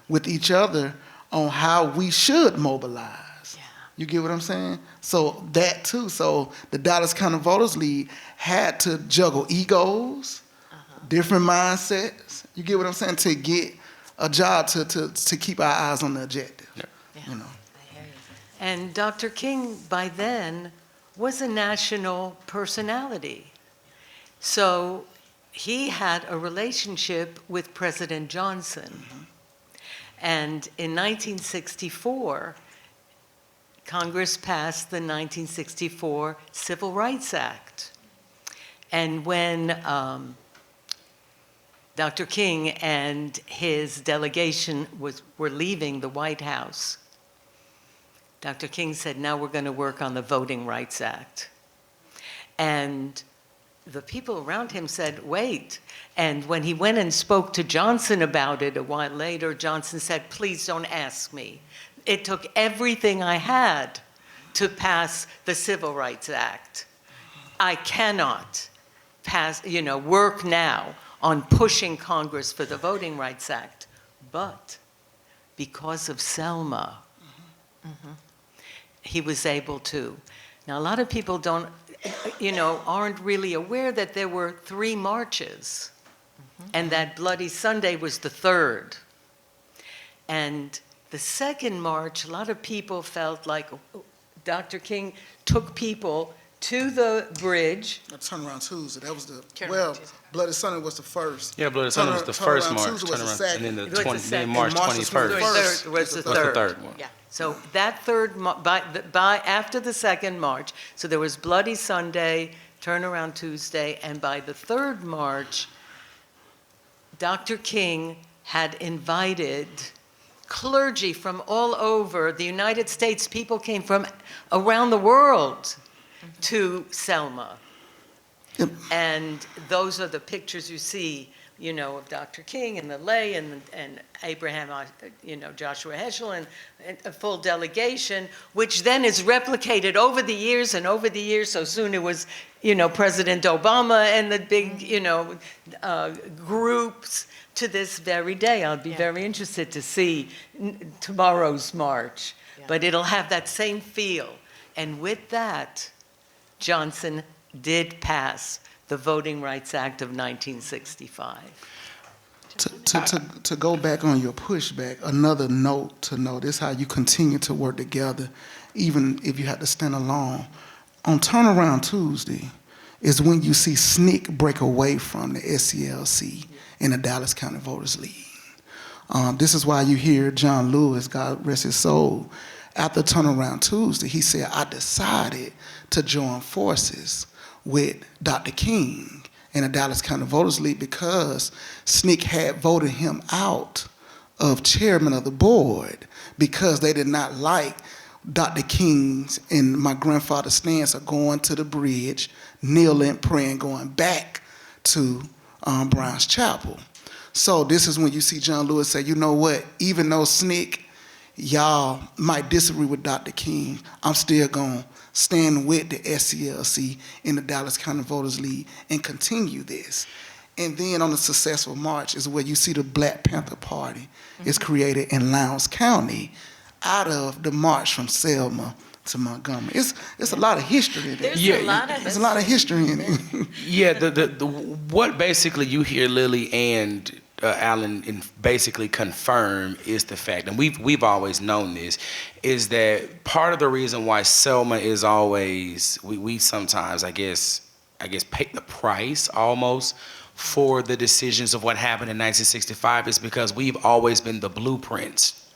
with each other on how we should mobilize. Yeah. You get what I'm saying? So that too. So the Dallas County Voters League had to juggle egos, different mindsets. You get what I'm saying? To get a job to keep our eyes on the objective. Yeah. Yeah. You know. I hear you. And Dr. King, by then, was a national personality. So he had a relationship with President Johnson. And in 1964, Congress passed the 1964 Civil Rights Act. And when Dr. King and his delegation were leaving the White House, Dr. King said, now we're going to work on the Voting Rights Act. And the people around him said, wait. And when he went and spoke to Johnson about it a while later, Johnson said, please don't ask me. It took everything I had to pass the Civil Rights Act. I cannot work now on pushing Congress for the Voting Rights Act. But because of Selma, he was able to. Now, a lot of people aren't really aware that there were 3 marches, and that Bloody Sunday was the 3rd. And the 2nd march, a lot of people felt like Dr. King took people to the bridge. Turnaround Tuesday, that was Turnaround Tuesday. Bloody Sunday was the first. Yeah, Bloody Sunday was the first march. Tuesday was the second. And then It was the second. March And March was 21st. Was the Was the third. third one. Yeah. So that after the 2nd march, so there was Bloody Sunday, Turnaround Tuesday, and by the 3rd march, Dr. King had invited clergy from all over the United States. People came from around the world to Selma. Yep. And those are the pictures you see, you know, of Dr. King and the lay and Abraham, you know, Joshua Heschel and a full delegation, which then is replicated over the years and over the years. So soon it was, you know, President Obama and the big, you know, groups to this very day. I'll be very interested to see tomorrow's march, but it'll have that same feel. And with that, Johnson did pass the Voting Rights Act of 1965. To go back on your pushback, another note to note is how you continue to work together, even if you have to stand alone. On Turnaround Tuesday is when you see SNCC break away from the SCLC in the Dallas County Voters League. This is why you hear John Lewis, God rest his soul, after Turnaround Tuesday, he said, I decided to join forces with Dr. King in the Dallas County Voters League because SNCC had voted him out of chairman of the board because they did not like Dr. King's and my grandfather's stance of going to the bridge, kneeling, praying, going back to Brown's Chapel. So this is when you see John Lewis say, you know what, even though SNCC, y'all might disagree with Dr. King, I'm still going to stand with the SCLC in the Dallas County Voters League and continue this. And then on the successful march is where you see the Black Panther Party is created in Lowndes County out of the march from Selma to Montgomery. It's a lot of history in it. There's a lot of history in it. Yeah, what basically you hear Lily and Alan basically confirm is the fact, and we've always known this, is that part of the reason why Selma is always, we sometimes, I guess pay the price almost for the decisions of what happened in 1965 is because we've always been the blueprints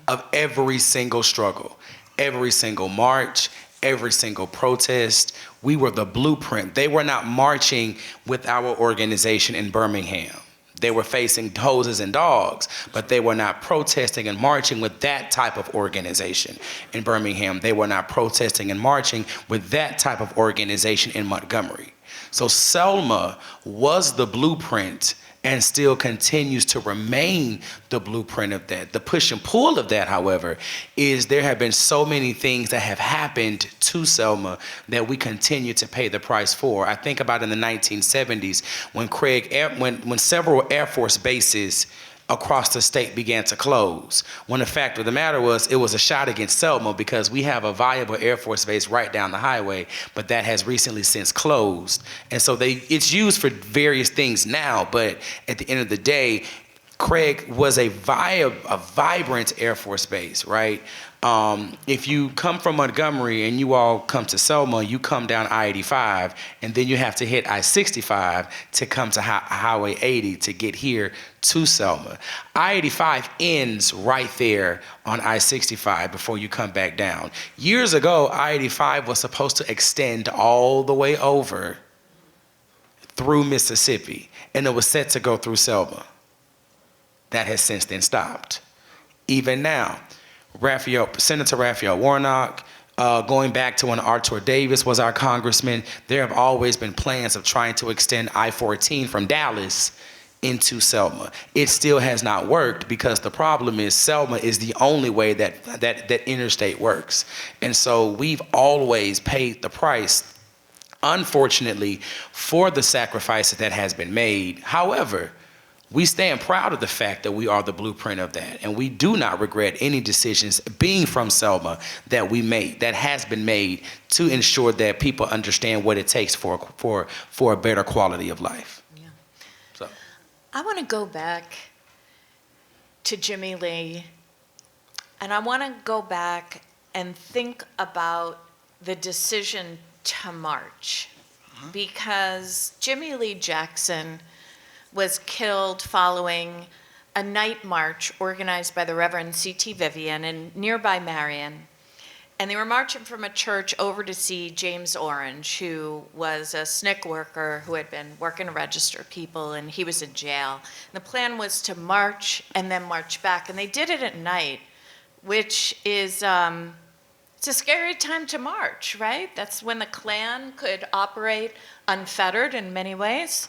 of every single struggle, every single march, every single protest. We were the blueprint. They were not marching with our organization in Birmingham. They were facing hoses and dogs, but they were not protesting and marching with that type of organization in Birmingham. They were not protesting and marching with that type of organization in Montgomery. So Selma was the blueprint and still continues to remain the blueprint of that. The push and pull of that, however, is there have been so many things that have happened to Selma that we continue to pay the price for. I think about in the 1970s when when several Air Force bases across the state began to close, when the fact of the matter was it was a shot against Selma because we have a viable Air Force base right down the highway, but that has recently since closed. And so it's used for various things now, but at the end of the day, Craig was a vibrant Air Force base, right? If you come from Montgomery and you all come to Selma, you come down I-85, and then you have to hit I-65 to come to Highway 80 to get here to Selma. I-85 ends right there on I-65 before you come back down. Years ago, I-85 was supposed to extend all the way over through Mississippi, and it was set to go through Selma. That has since then stopped. Even now, Senator Raphael Warnock, going back to when Arthur Davis was our congressman, there have always been plans of trying to extend I-14 from Dallas into Selma. It still has not worked because the problem is Selma is the only way that interstate works. And so we've always paid the price, unfortunately, for the sacrifices that has been made. However, we stand proud of the fact that we are the blueprint of that, and we do not regret any decisions being from Selma that we made, that has been made to ensure that people understand what it takes for a better quality of life. Yeah. So, I want to go back to Jimmy Lee, and I want to go back and think about the decision to march, because Jimmy Lee Jackson was killed following a night march organized by the Reverend C.T. Vivian in nearby Marion. And they were marching from a church over to see James Orange, who was a SNCC worker who had been working to register people, and he was in jail. And the plan was to march and then march back. And they did it at night, which is, it's a scary time to march, right? That's when the Klan could operate unfettered in many ways.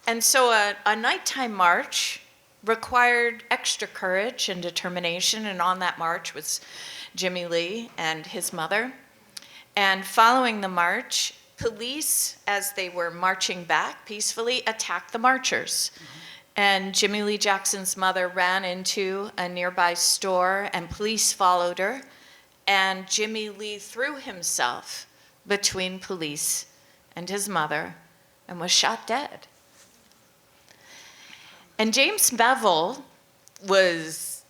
And so a nighttime march required extra courage and determination, and on that march was Jimmy Lee and his mother. And following the march, police, as they were marching back peacefully, attacked the marchers. And Jimmy Lee Jackson's mother ran into a nearby store, and police followed her, and Jimmy Lee threw himself between police and his mother and was shot dead. And James Bevel was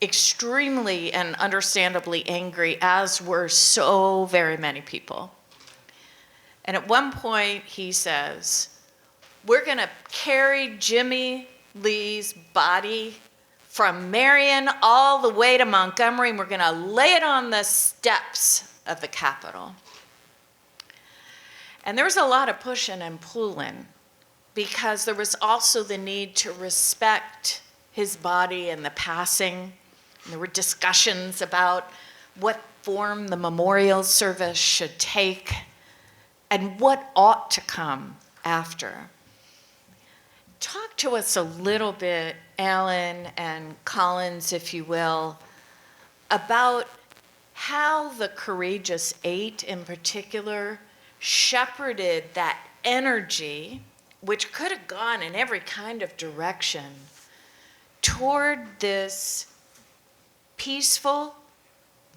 extremely and understandably angry, as were so very many people. And at one point he says, we're gonna carry Jimmy Lee's body from Marion all the way to Montgomery, and we're gonna lay it on the steps of the Capitol. And there was a lot of pushing and pulling, because there was also the need to respect his body and the passing. And there were discussions about what form the memorial service should take and what ought to come after. Talk to us a little bit, Alan and Collins, if you will, about how the Courageous Eight in particular shepherded that energy, which could have gone in every kind of direction, toward this peaceful,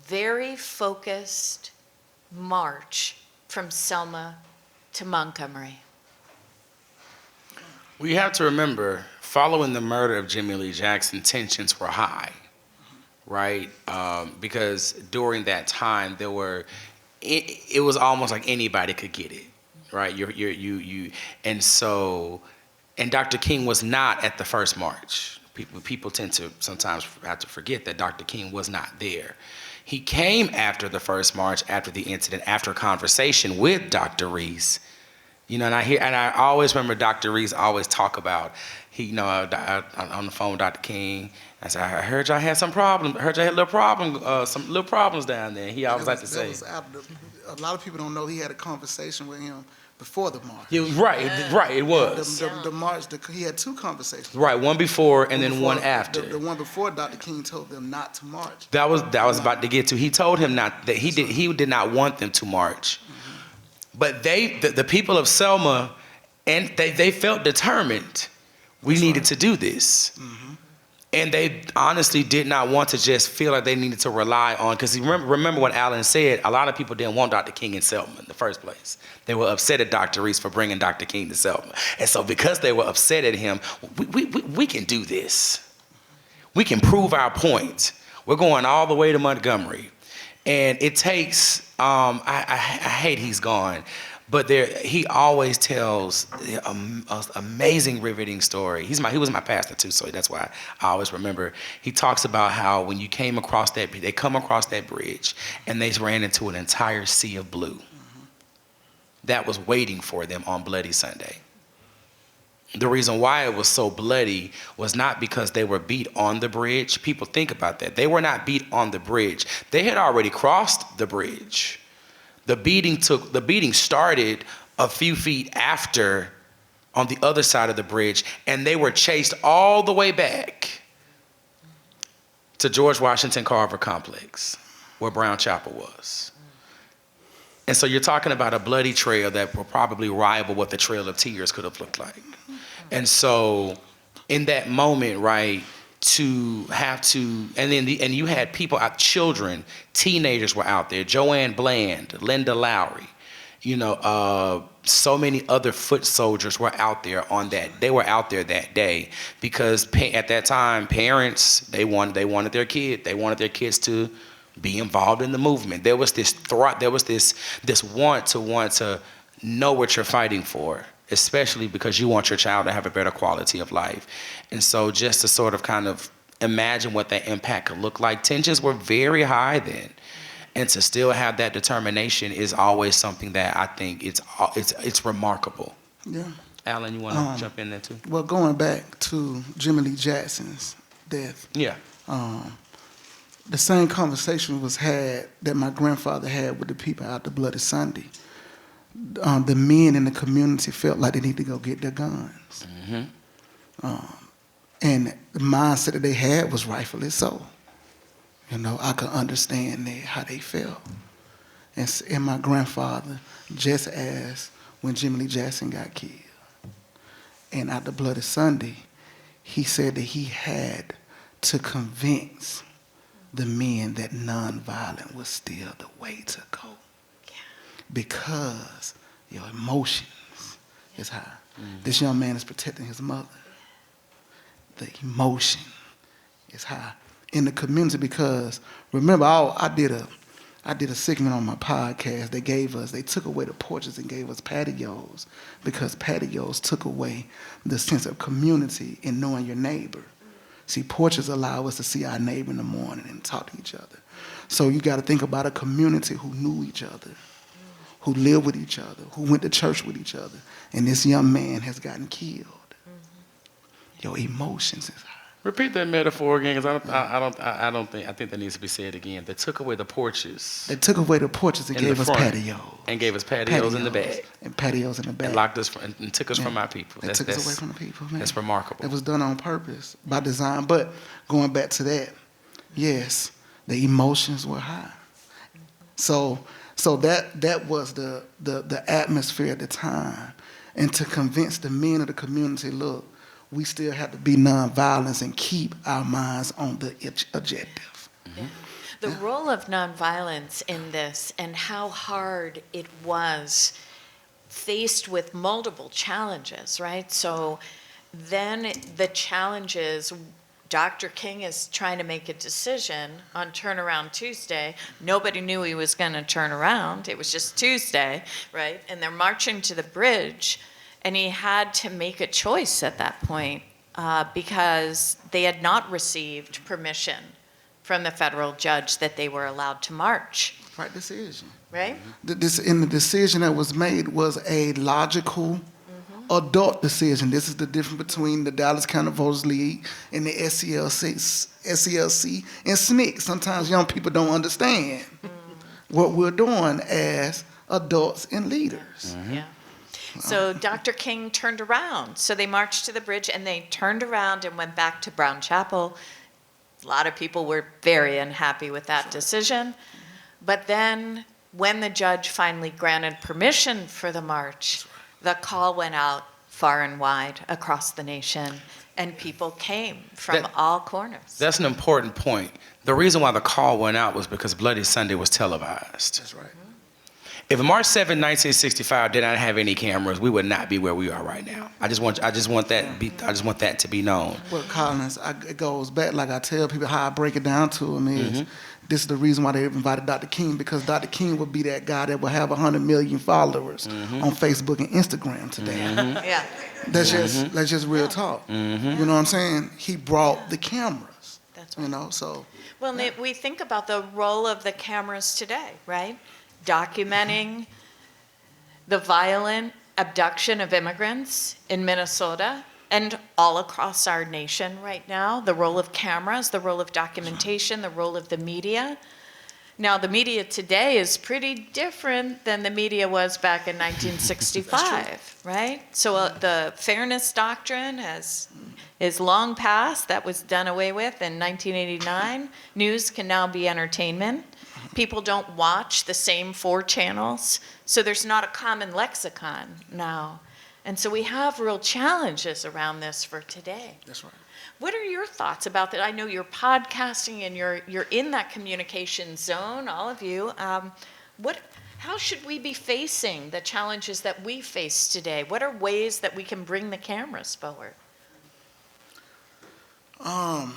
very focused march from Selma to Montgomery. We have to remember, following the murder of Jimmy Lee Jackson, tensions were high, right? Because during that time, it was almost like anybody could get it, right? And Dr. King was not at the first march. People tend to sometimes have to forget that Dr. King was not there. He came after the first march, after the incident, after a conversation with Dr. Reese. And I always remember Dr. Reese always talk about, on the phone with Dr. King, I said, I heard y'all had some problems. I heard y'all had some little problems down there. He always like to say. A lot of people don't know he had a conversation with him before the march. Right, it was. The march, he had two conversations. Right, one before and then one after. The one before, Dr. King told them not to march. That was about to get to. He told him that he did not want them to march. But the people of Selma, and they felt determined we needed to do this. And they honestly did not want to just feel like they needed to rely on, because remember what Alan said, a lot of people didn't want Dr. King in Selma in the first place. They were upset at Dr. Reese for bringing Dr. King to Selma. And so because they were upset at him, we can do this. We can prove our point. We're going all the way to Montgomery. And it takes, I hate he's gone, but he always tells an amazing, riveting story. He was my pastor too, so that's why I always remember. He talks about how when they come across that bridge, and they ran into an entire sea of blue that was waiting for them on Bloody Sunday. The reason why it was so bloody was not because they were beat on the bridge. People think about that. They were not beat on the bridge. They had already crossed the bridge. The beating started a few feet after on the other side of the bridge, and they were chased all the way back to George Washington Carver Complex, where Brown Chapel was. And so you're talking about a bloody trail that will probably rival what the Trail of Tears could have looked like. And so in that moment, right, and you had people, children, teenagers were out there, Joanne Bland, Linda Lowry, so many other foot soldiers were out there they were out there that day because at that time, parents, they wanted their kids to be involved in the movement. There was this want to know what you're fighting for, especially because you want your child to have a better quality of life. And so just to sort of kind of imagine what that impact could look like, tensions were very high then. And to still have that determination is always something that I think it's remarkable. Yeah. Alan, you want to jump in there too? Well, going back to Jimmy Lee Jackson's death, Yeah. the same conversation was had that my grandfather had with the people out the Bloody Sunday. The men in the community felt like they need to go get their guns. And the mindset that they had was rightfully so. You know, I could understand how they felt. And my grandfather just asked when Jimmy Lee Jackson got killed. And at the Bloody Sunday, he said that he had to convince the men that nonviolent was still the way to go. Because your emotions is high. This young man is protecting his mother. The emotion is high in the community because, remember, I did a segment on my podcast. They took away the porches and gave us patios because patios took away the sense of community and knowing your neighbor. See, porches allow us to see our neighbor in the morning and talk to each other. So you got to think about a community who knew each other, who lived with each other, who went to church with each other, and this young man has gotten killed. Your emotions is high. Repeat that metaphor again, because I think that needs to be said again. They took away the porches. They took away the porches and gave us patios. And gave us patios in the back. And patios in the back. And locked us and took us from our people. They took us away from the people, man. That's remarkable. It was done on purpose, by design. But going back to that, yes, the emotions were high. So that was the atmosphere at the time. And to convince the men of the community, look, we still have to be nonviolent and keep our minds on the objective. The role of nonviolence in this and how hard it was faced with multiple challenges, right? So then the challenges, Dr. King is trying to make a decision on Turnaround Tuesday. Nobody knew he was going to turn around. It was just Tuesday, right? And they're marching to the bridge. And he had to make a choice at that point because they had not received permission from the federal judge that they were allowed to march. Right decision. Right? The decision that was made was a logical, adult decision. This is the difference between the Dallas County Voters League and the SCLC and SNCC. Sometimes young people don't understand what we're doing as adults and leaders. Yeah. So Dr. King turned around. So they marched to the bridge and they turned around and went back to Brown Chapel. A lot of people were very unhappy with that decision. But then when the judge finally granted permission for the march, the call went out far and wide across the nation, and people came from all corners. That's an important point. The reason why the call went out was because Bloody Sunday was televised. That's right. If March 7, 1965 did not have any cameras, we would not be where we are right now. I just want that to be known. Well, Collins, it goes back, like I tell people how I break it down to them is, this is the reason why they invited Dr. King, because Dr. King would be that guy that would have 100 million followers on Facebook and Instagram today. Yeah. That's just real talk. You know what I'm saying? He brought the cameras. That's right. You know, so. Well, we think about the role of the cameras today, right? Documenting the violent abduction of immigrants in Minnesota and all across our nation right now, the role of cameras, the role of documentation, the role of the media. Now, the media today is pretty different than the media was back in 1965, right? So the fairness doctrine is long past. That was done away with in 1989. News can now be entertainment. People don't watch the same 4 channels, so there's not a common lexicon now. And so we have real challenges around this for today. That's right. What are your thoughts about that? I know you're podcasting and you're in that communication zone, all of you. How should we be facing the challenges that we face today? What are ways that we can bring the cameras forward? I'll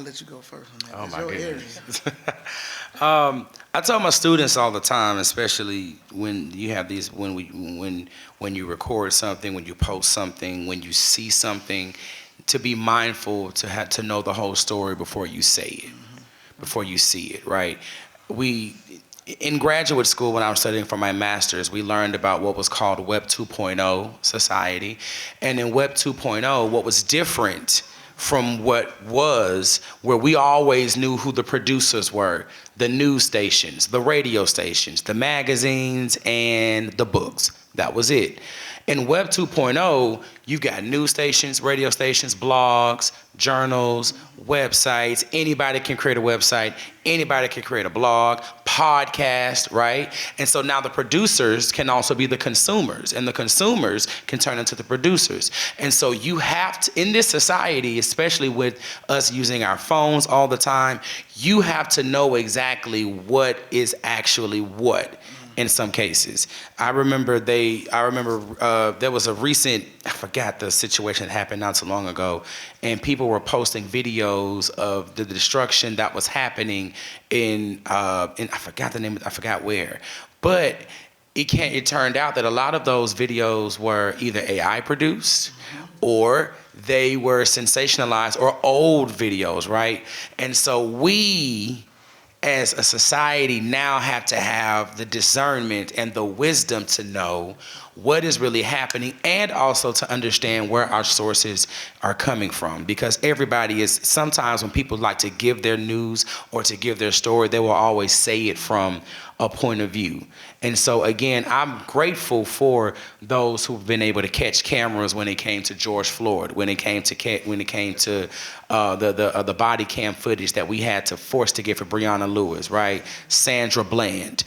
let you go first on that. Oh, It's my your goodness. area. I tell my students all the time, especially when you have these, when you record something, when you post something, when you see something, to be mindful to know the whole story before you say it, before you see it, right? in graduate school, when I was studying for my master's, we learned about what was called Web 2.0 society. And in Web 2.0, what was different from what was, where we always knew who the producers were, the news stations, the radio stations, the magazines, and the books. That was it. In Web 2.0, you've got news stations, radio stations, blogs, journals, websites. Anybody can create a website. Anybody can create a blog, podcast, right? And so now the producers can also be the consumers, and the consumers can turn into the producers. And so you have to, in this society, especially with us using our phones all the time, you have to know exactly what is actually what. In some cases, I remember there was a recent, I forgot the situation that happened not so long ago, and people were posting videos of the destruction that was happening in I forgot the name, I forgot where, but it turned out that a lot of those videos were either AI produced or they were sensationalized or old videos, right? And so we, as a society, now have to have the discernment and the wisdom to know what is really happening, and also to understand where our sources are coming from. Because everybody is, sometimes when people like to give their news or to give their story, they will always say it from a point of view. And so again, I'm grateful for those who've been able to catch cameras when it came to George Floyd, when it came to the body cam footage that we had to force to get for Breonna Lewis, right? Sandra Bland.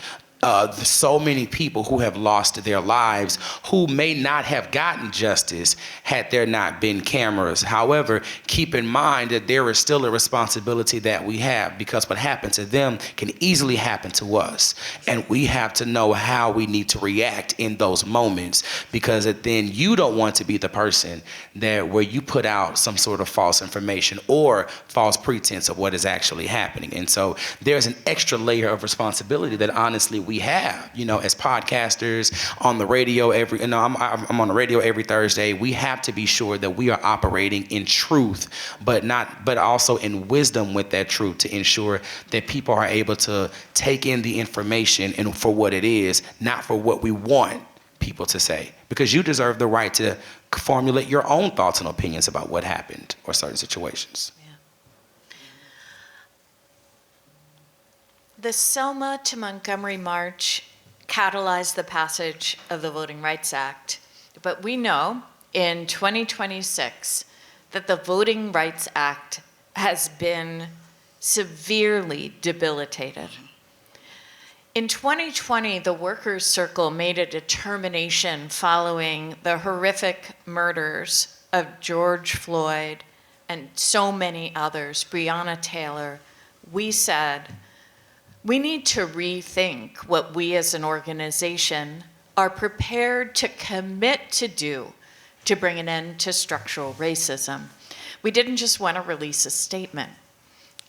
So many people who have lost their lives, who may not have gotten justice had there not been cameras. However, keep in mind that there is still a responsibility that we have, because what happened to them can easily happen to us. And we have to know how we need to react in those moments, because then you don't want to be the person that where you put out some sort of false information or false pretense of what is actually happening. And so there's an extra layer of responsibility that honestly we have, as podcasters on the radio I'm on the radio every Thursday. We have to be sure that we are operating in truth, but also in wisdom with that truth, to ensure that people are able to take in the information and for what it is, not for what we want people to say, because you deserve the right to formulate your own thoughts and opinions about what happened or certain situations. The Selma to Montgomery March catalyzed the passage of the Voting Rights Act, but we know in 2026 that the Voting Rights Act has been severely debilitated. In 2020, the Workers' Circle made a determination following the horrific murders of George Floyd and so many others, Breonna Taylor. We said, we need to rethink what we as an organization are prepared to commit to do to bring an end to structural racism. We didn't just want to release a statement.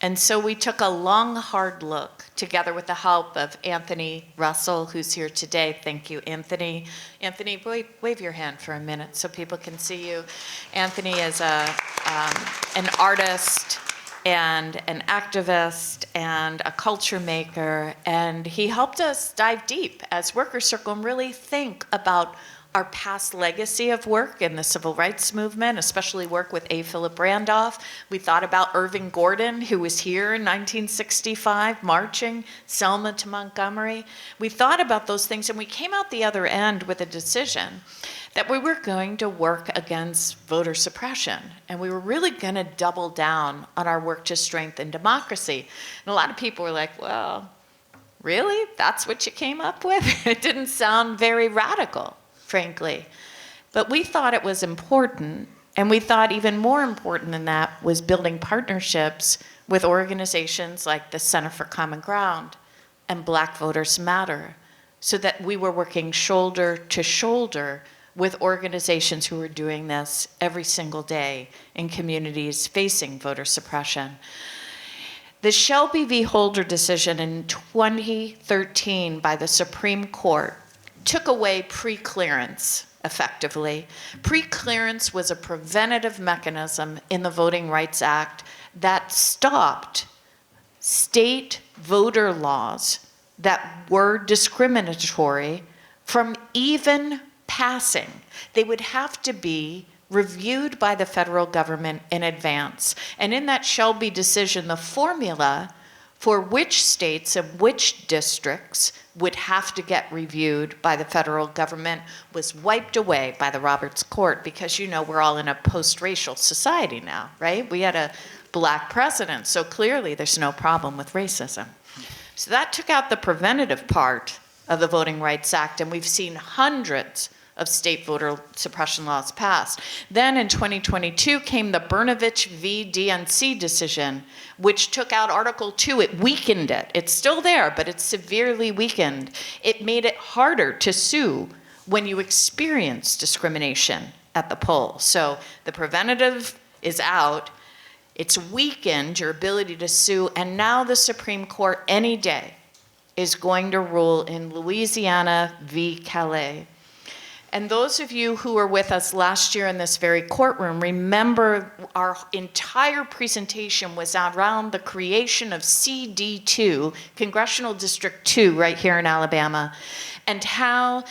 And so we took a long, hard look, together with the help of Anthony Russell, who's here today. Thank you, Anthony. Anthony, wave your hand for a minute so people can see you. Anthony is an artist and an activist and a culture maker, and he helped us dive deep as Workers' Circle and really think about our past legacy of work in the civil rights movement, especially work with A. Philip Randolph. We thought about Irving Gordon, who was here in 1965, marching Selma to Montgomery. We thought about those things, and we came out the other end with a decision that we were going to work against voter suppression, and we were really going to double down on our work to strengthen democracy. And a lot of people were like, well, really? That's what you came up with? It didn't sound very radical, frankly. But we thought it was important, and we thought even more important than that was building partnerships with organizations like the Center for Common Ground and Black Voters Matter, so that we were working shoulder to shoulder with organizations who were doing this every single day in communities facing voter suppression. The Shelby v. Holder decision in 2013 by the Supreme Court took away pre-clearance effectively. Pre-clearance was a preventative mechanism in the Voting Rights Act that stopped state voter laws that were discriminatory from even passing. They would have to be reviewed by the federal government in advance. And in that Shelby decision, the formula for which states and which districts would have to get reviewed by the federal government was wiped away by the Roberts Court, because you know we're all in a post-racial society now, right? We had a black president, so clearly there's no problem with racism. So that took out the preventative part of the Voting Rights Act, and we've seen hundreds of state voter suppression laws passed. Then in 2022 came the Brnovich v. DNC decision, which took out Article 2. It weakened it. It's still there, but it's severely weakened. It made it harder to sue when you experience discrimination at the poll. So the preventative is out. It's weakened your ability to sue, and now the Supreme Court any day is going to rule in Louisiana v. Calais. And those of you who were with us last year in this very courtroom, remember our entire presentation was around the creation of CD2, Congressional District 2, right here in Alabama, and how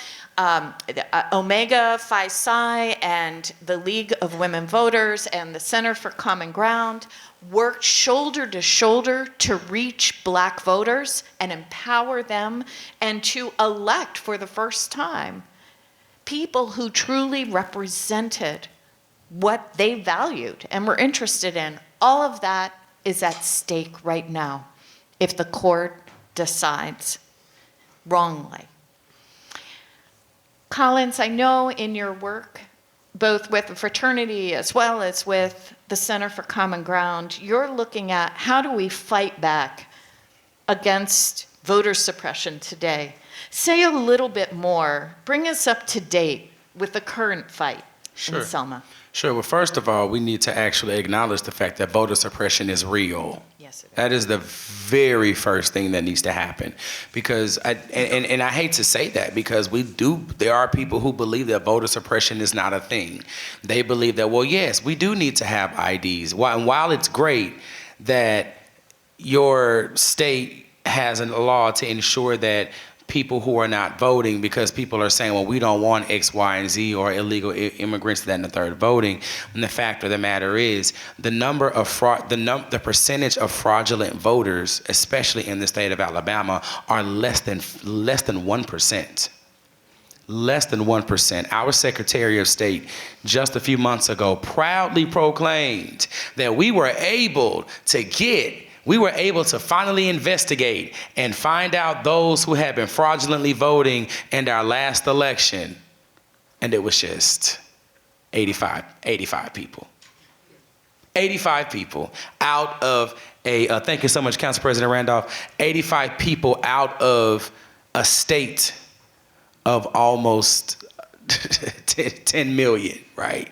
Omega Phi Psi and the League of Women Voters and the Center for Common Ground worked shoulder to shoulder to reach black voters and empower them and to elect for the first time people who truly represented what they valued and were interested in. All of that is at stake right now if the court decides wrongly. Collins, I know in your work, both with the fraternity as well as with the Center for Common Ground, you're looking at how do we fight back against voter suppression today. Say a little bit more. Bring us up to date with the current fight in Selma. Sure. Well, first of all, we need to actually acknowledge the fact that voter suppression is real. Yes, it is. That is the very first thing that needs to happen. Because, I hate to say that, because there are people who believe that voter suppression is not a thing. They believe that, well, yes, we do need to have IDs. And while it's great that your state has a law to ensure that people who are not voting, because people are saying, well, we don't want X, Y, and Z or illegal immigrants, that and the third voting. And the fact of the matter is, the percentage of fraudulent voters, especially in the state of Alabama, are less than 1%. Less than 1%. Our Secretary of State just a few months ago proudly proclaimed that we were able to finally investigate and find out those who had been fraudulently voting in our last election. And it was just 85 people. 85 people out of thank you so much, Council President Randolph, 85 people out of a state of almost 10 million, right?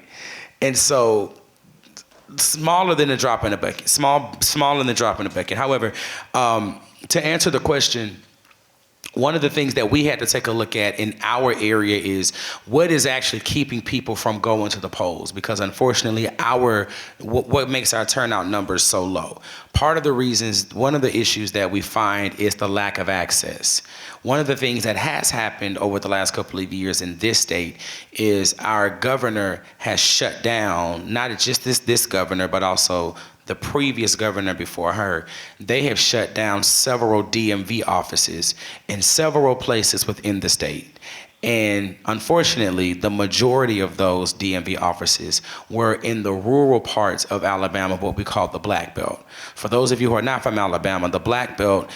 And so, smaller than a drop in a bucket. Smaller than a drop in a bucket. However, to answer the question, one of the things that we had to take a look at in our area is what is actually keeping people from going to the polls, because unfortunately what makes our turnout numbers so low. Part of the reasons, one of the issues that we find is the lack of access. One of the things that has happened over the last couple of years in this state is our governor has shut down, not just this governor, but also the previous governor before her. They have shut down several DMV offices in several places within the state. And unfortunately, the majority of those DMV offices were in the rural parts of Alabama, what we call the Black Belt. For those of you who are not from Alabama, the Black Belt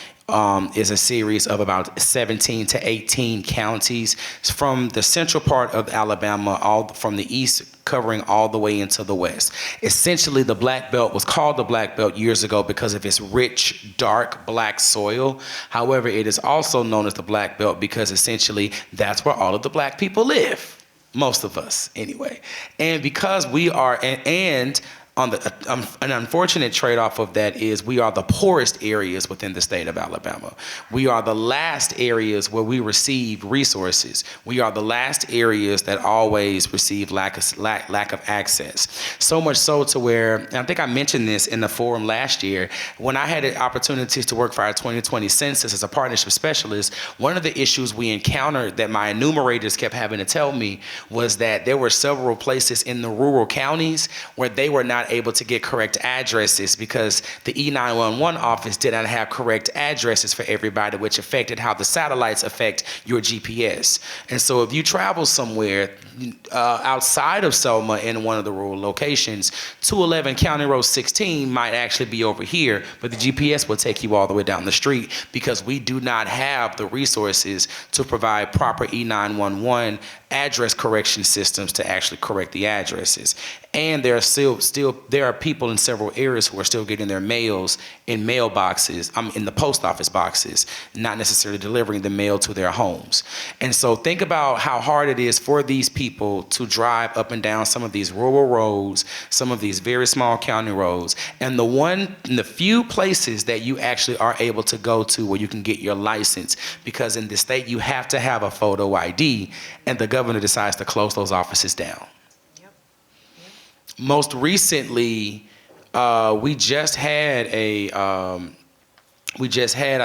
is a series of about 17 to 18 counties from the central part of Alabama, all from the east, covering all the way into the west. Essentially, the Black Belt was called the Black Belt years ago because of its rich, dark black soil. However, it is also known as the Black Belt because essentially that's where all of the black people live. Most of us, anyway. And because we are, and an unfortunate trade-off of that is we are the poorest areas within the state of Alabama. We are the last areas where we receive resources. We are the last areas that always receive lack of access. So much so to where, and I think I mentioned this in the forum last year, when I had the opportunities to work for our 2020 census as a partnership specialist, one of the issues we encountered that my enumerators kept having to tell me was that there were several places in the rural counties where they were not able to get correct addresses because the E911 office did not have correct addresses for everybody, which affected how the satellites affect your GPS. And so if you travel somewhere outside of Selma in one of the rural locations, 211 County Road 16 might actually be over here, but the GPS will take you all the way down the street because we do not have the resources to provide proper E911 address correction systems to actually correct the addresses. And there are people in several areas who are still getting their mails in mailboxes, in the post office boxes, not necessarily delivering the mail to their homes. And so think about how hard it is for these people to drive up and down some of these rural roads, some of these very small county roads, and the few places that you actually are able to go to where you can get your license, because in the state you have to have a photo ID, and the governor decides to close those offices down. Most recently, we just had, I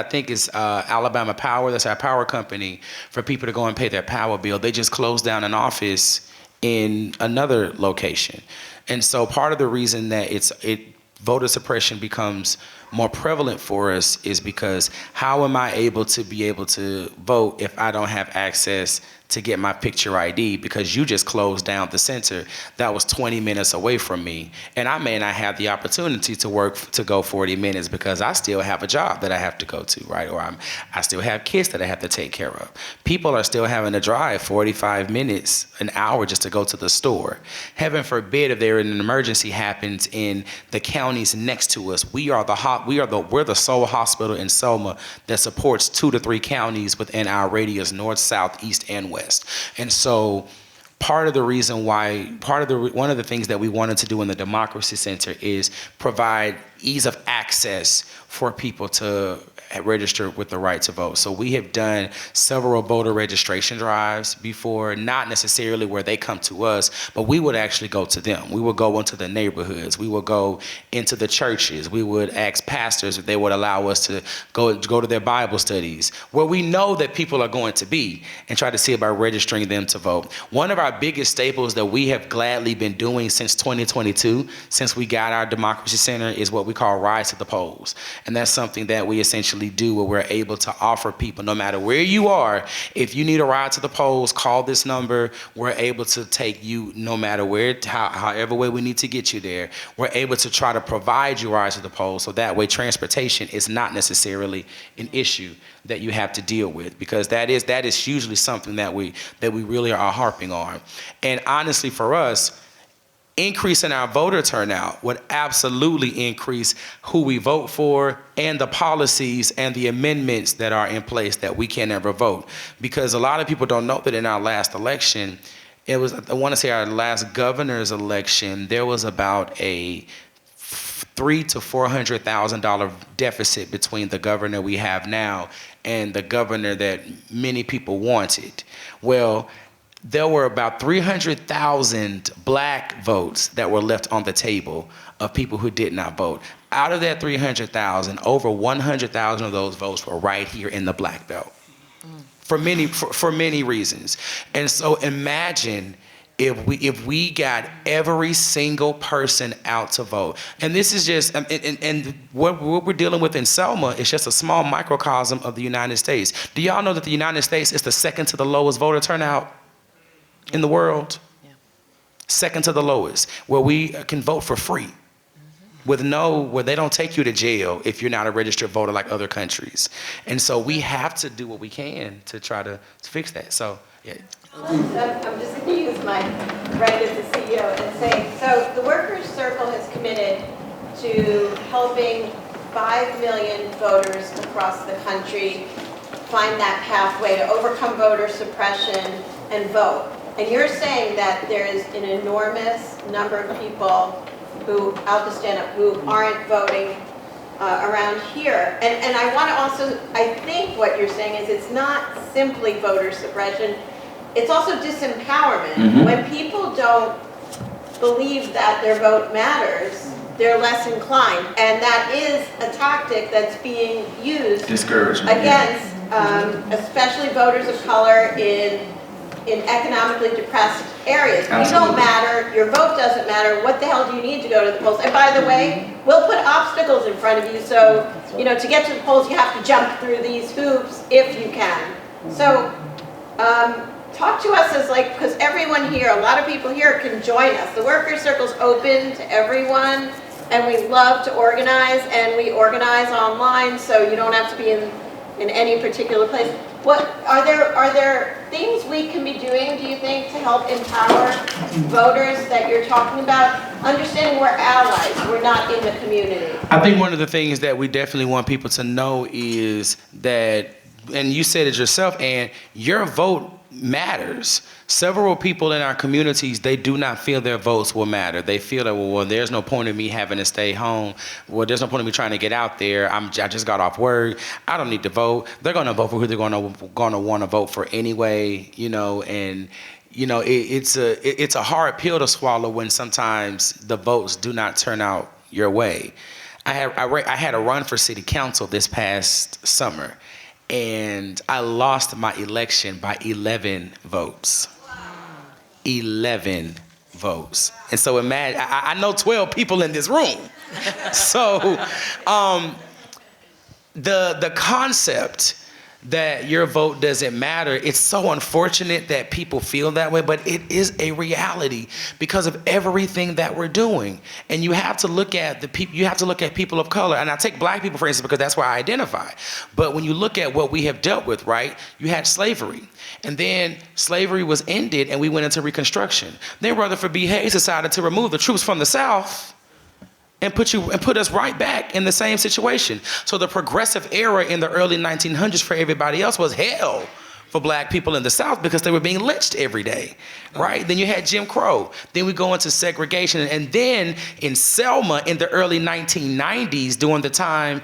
think it's Alabama Power, that's our power company, for people to go and pay their power bill. They just closed down an office in another location. And so part of the reason that voter suppression becomes more prevalent for us is because how am I able to vote if I don't have access to get my picture ID, because you just closed down the center that was 20 minutes away from me, and I may not have the opportunity to go 40 minutes because I still have a job that I have to go to, right? Or I still have kids that I have to take care of. People are still having to drive 45 minutes, an hour just to go to the store. Heaven forbid if there an emergency happens in the counties next to us. We're the sole hospital in Selma that supports 2 to 3 counties within our radius, north, south, east, and west. And so one of the things that we wanted to do in the Democracy Center is provide ease of access for people to register with the right to vote. So we have done several voter registration drives before, not necessarily where they come to us, but we would actually go to them. We would go into the neighborhoods. We would go into the churches. We would ask pastors if they would allow us to go to their Bible studies, where we know that people are going to be, and try to see about registering them to vote. One of our biggest staples that we have gladly been doing since 2022, since we got our Democracy Center, is what we call Rise to the Polls. And that's something that we essentially do where we're able to offer people, no matter where you are, if you need a ride to the polls, call this number. We're able to take you no matter where, however way we need to get you there. We're able to try to provide you rides to the polls, so that way transportation is not necessarily an issue that you have to deal with, because that is usually something that we really are harping on. And honestly, for us, increasing our voter turnout would absolutely increase who we vote for and the policies and the amendments that are in place that we can never vote. Because a lot of people don't know that in our last election, I want to say our last governor's election, there was about a $300,000 to $400,000 deficit between the governor we have now and the governor that many people wanted. Well, there were about 300,000 black votes that were left on the table of people who did not vote. Out of that 300,000, over 100,000 of those votes were right here in the Black Belt, for many reasons. And so imagine if we got every single person out to vote. And this is just, and what we're dealing with in Selma is just a small microcosm of the United States. Do y'all know that the United States is the second to the lowest voter turnout in the world? Yeah. Second to the lowest, where we can vote for free, where they don't take you to jail if you're not a registered voter like other countries. And so we have to do what we can to try to fix that. So, yeah. I'm just going to use my right as the CEO and say, so the Workers' Circle has committed to helping 5 million voters across the country find that pathway to overcome voter suppression and vote. And you're saying that there is an enormous number of people who, I'll just stand up, who aren't voting around here. And I want to also, I think what you're saying is it's not simply voter suppression, it's also disempowerment. When people don't believe that their vote matters, they're less inclined. And that is a tactic that's being used against especially voters of color in economically depressed areas. You don't matter, your vote doesn't matter, what the hell do you need to go to the polls? And by the way, we'll put obstacles in front of you, so to get to the polls you have to jump through these hoops if you can. So talk to us as because everyone here, a lot of people here can join us. The Workers' Circle's open to everyone, and we love to organize, and we organize online, so you don't have to be in any particular place. What are there things we can be doing, do you think, to help empower voters that you're talking about? Understanding we're allies, we're not in the community. I think one of the things that we definitely want people to know is that, and you said it yourself, and your vote matters. Several people in our communities, they do not feel their votes will matter. They feel that, well, there's no point in me having to stay home. Well, there's no point in me trying to get out there. I just got off work. I don't need to vote. They're going to vote for who they're going to want to vote for anyway, and it's a hard pill to swallow when sometimes the votes do not turn out your way. I had a run for city council this past summer, and I lost my election by 11 votes. 11 votes. And so imagine, I know 12 people in this room. So the concept that your vote doesn't matter, it's so unfortunate that people feel that way, but it is a reality because of everything that we're doing. And you have to look at people of color, and I take black people for instance because that's where I identify. But when you look at what we have dealt with, right? You had slavery, and then slavery was ended and we went into Reconstruction. Then Rutherford B. Hayes decided to remove the troops from the South and put us right back in the same situation. So the progressive era in the early 1900s for everybody else was hell for black people in the South because they were being lynched every day, right? Then you had Jim Crow. Then we go into segregation. And then in Selma in the early 1990s, during the time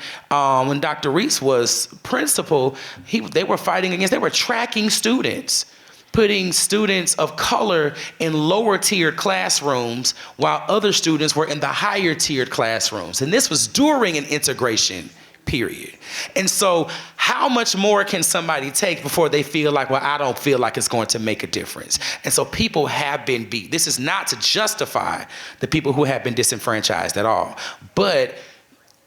when Dr. Reese was principal, they were tracking students, putting students of color in lower tiered classrooms while other students were in the higher tiered classrooms. And this was during an integration period. And so how much more can somebody take before they feel like, well, I don't feel like it's going to make a difference? And so people have been beat. This is not to justify the people who have been disenfranchised at all, but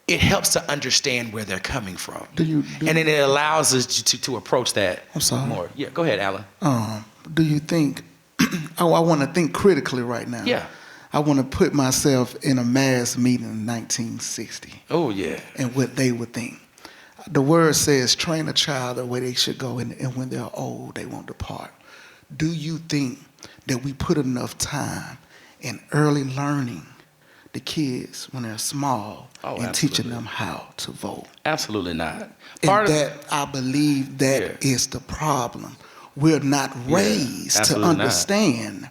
it helps to understand where they're coming from. And then it allows us to approach that more. Yeah, go ahead, Alan. Do you think, I want to think critically right now. Yeah. I want to put myself in a mass meeting in 1960. Oh, yeah. And what they would think. The word says, train a child the way they should go, and when they're old, they won't depart. Do you think that we put enough time in early learning the kids when they're small and teaching them how to vote? Absolutely not. I believe that is the problem. We're not raised to understand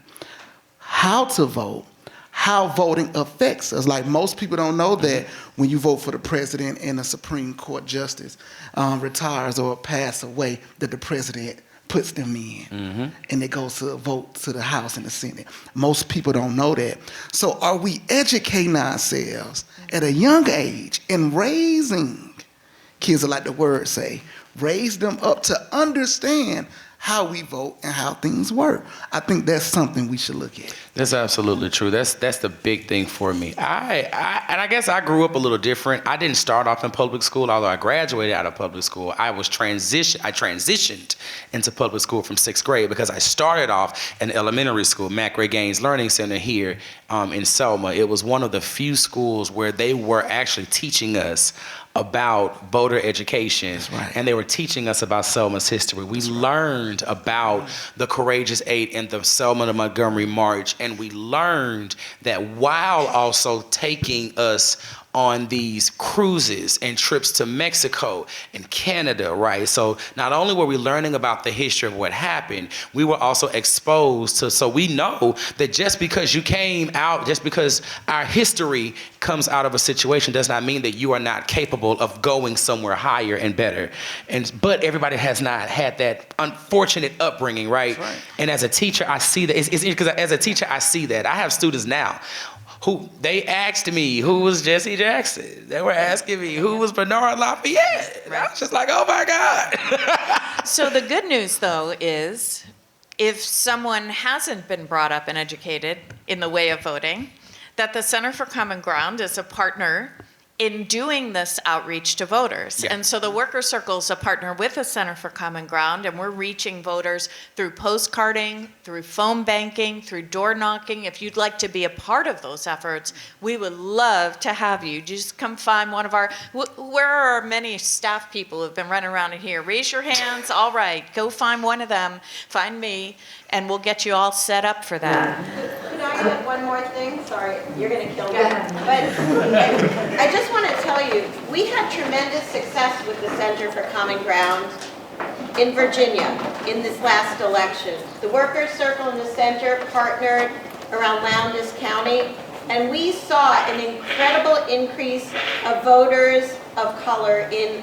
how to vote, how voting affects us. Like most people don't know that when you vote for the president and a Supreme Court justice retires or passes away, that the president puts them in, and it goes to a vote to the House and the Senate. Most people don't know that. So are we educating ourselves at a young age in raising kids, like the word say, raise them up to understand how we vote and how things work? I think that's something we should look at. That's absolutely true. That's the big thing for me. I guess I grew up a little different. I didn't start off in public school, although I graduated out of public school. I transitioned into public school from 6th grade because I started off in elementary school, Mac Ray Gaines Learning Center here in Selma. It was one of the few schools where they were actually teaching us about voter education, and they were teaching us about Selma's history. We learned about the Courageous Eight and the Selma to Montgomery March, and we learned that while also taking us on these cruises and trips to Mexico and Canada, right? So not only were we learning about the history of what happened, we were also exposed to, so we know that just because you came out, just because our history comes out of a situation does not mean that you are not capable of going somewhere higher and better. But everybody has not had that unfortunate upbringing, right? That's right. And as a teacher, I see that. It's because as a teacher, I see that. I have students now who they asked me who was Jesse Jackson. They were asking me who was Bernard Lafayette. And I was just like, oh my God. So the good news, though, is if someone hasn't been brought up and educated in the way of voting, that the Center for Common Ground is a partner in doing this outreach to voters. Yeah. And so the Worker Circle is a partner with the Center for Common Ground, and we're reaching voters through postcarding, through phone banking, through door knocking. If you'd like to be a part of those efforts, we would love to have you. Just come find one of our, where are our many staff people who've been running around in here? Raise your hands. All right, go find one of them, find me, and we'll get you all set up for that. Could I add one more thing? Sorry, you're going to kill me. But I just want to tell you, we had tremendous success with the Center for Common Ground in Virginia in this last election. The Workers' Circle and the Center partnered around Lowndes County, and we saw an incredible increase of voters of color in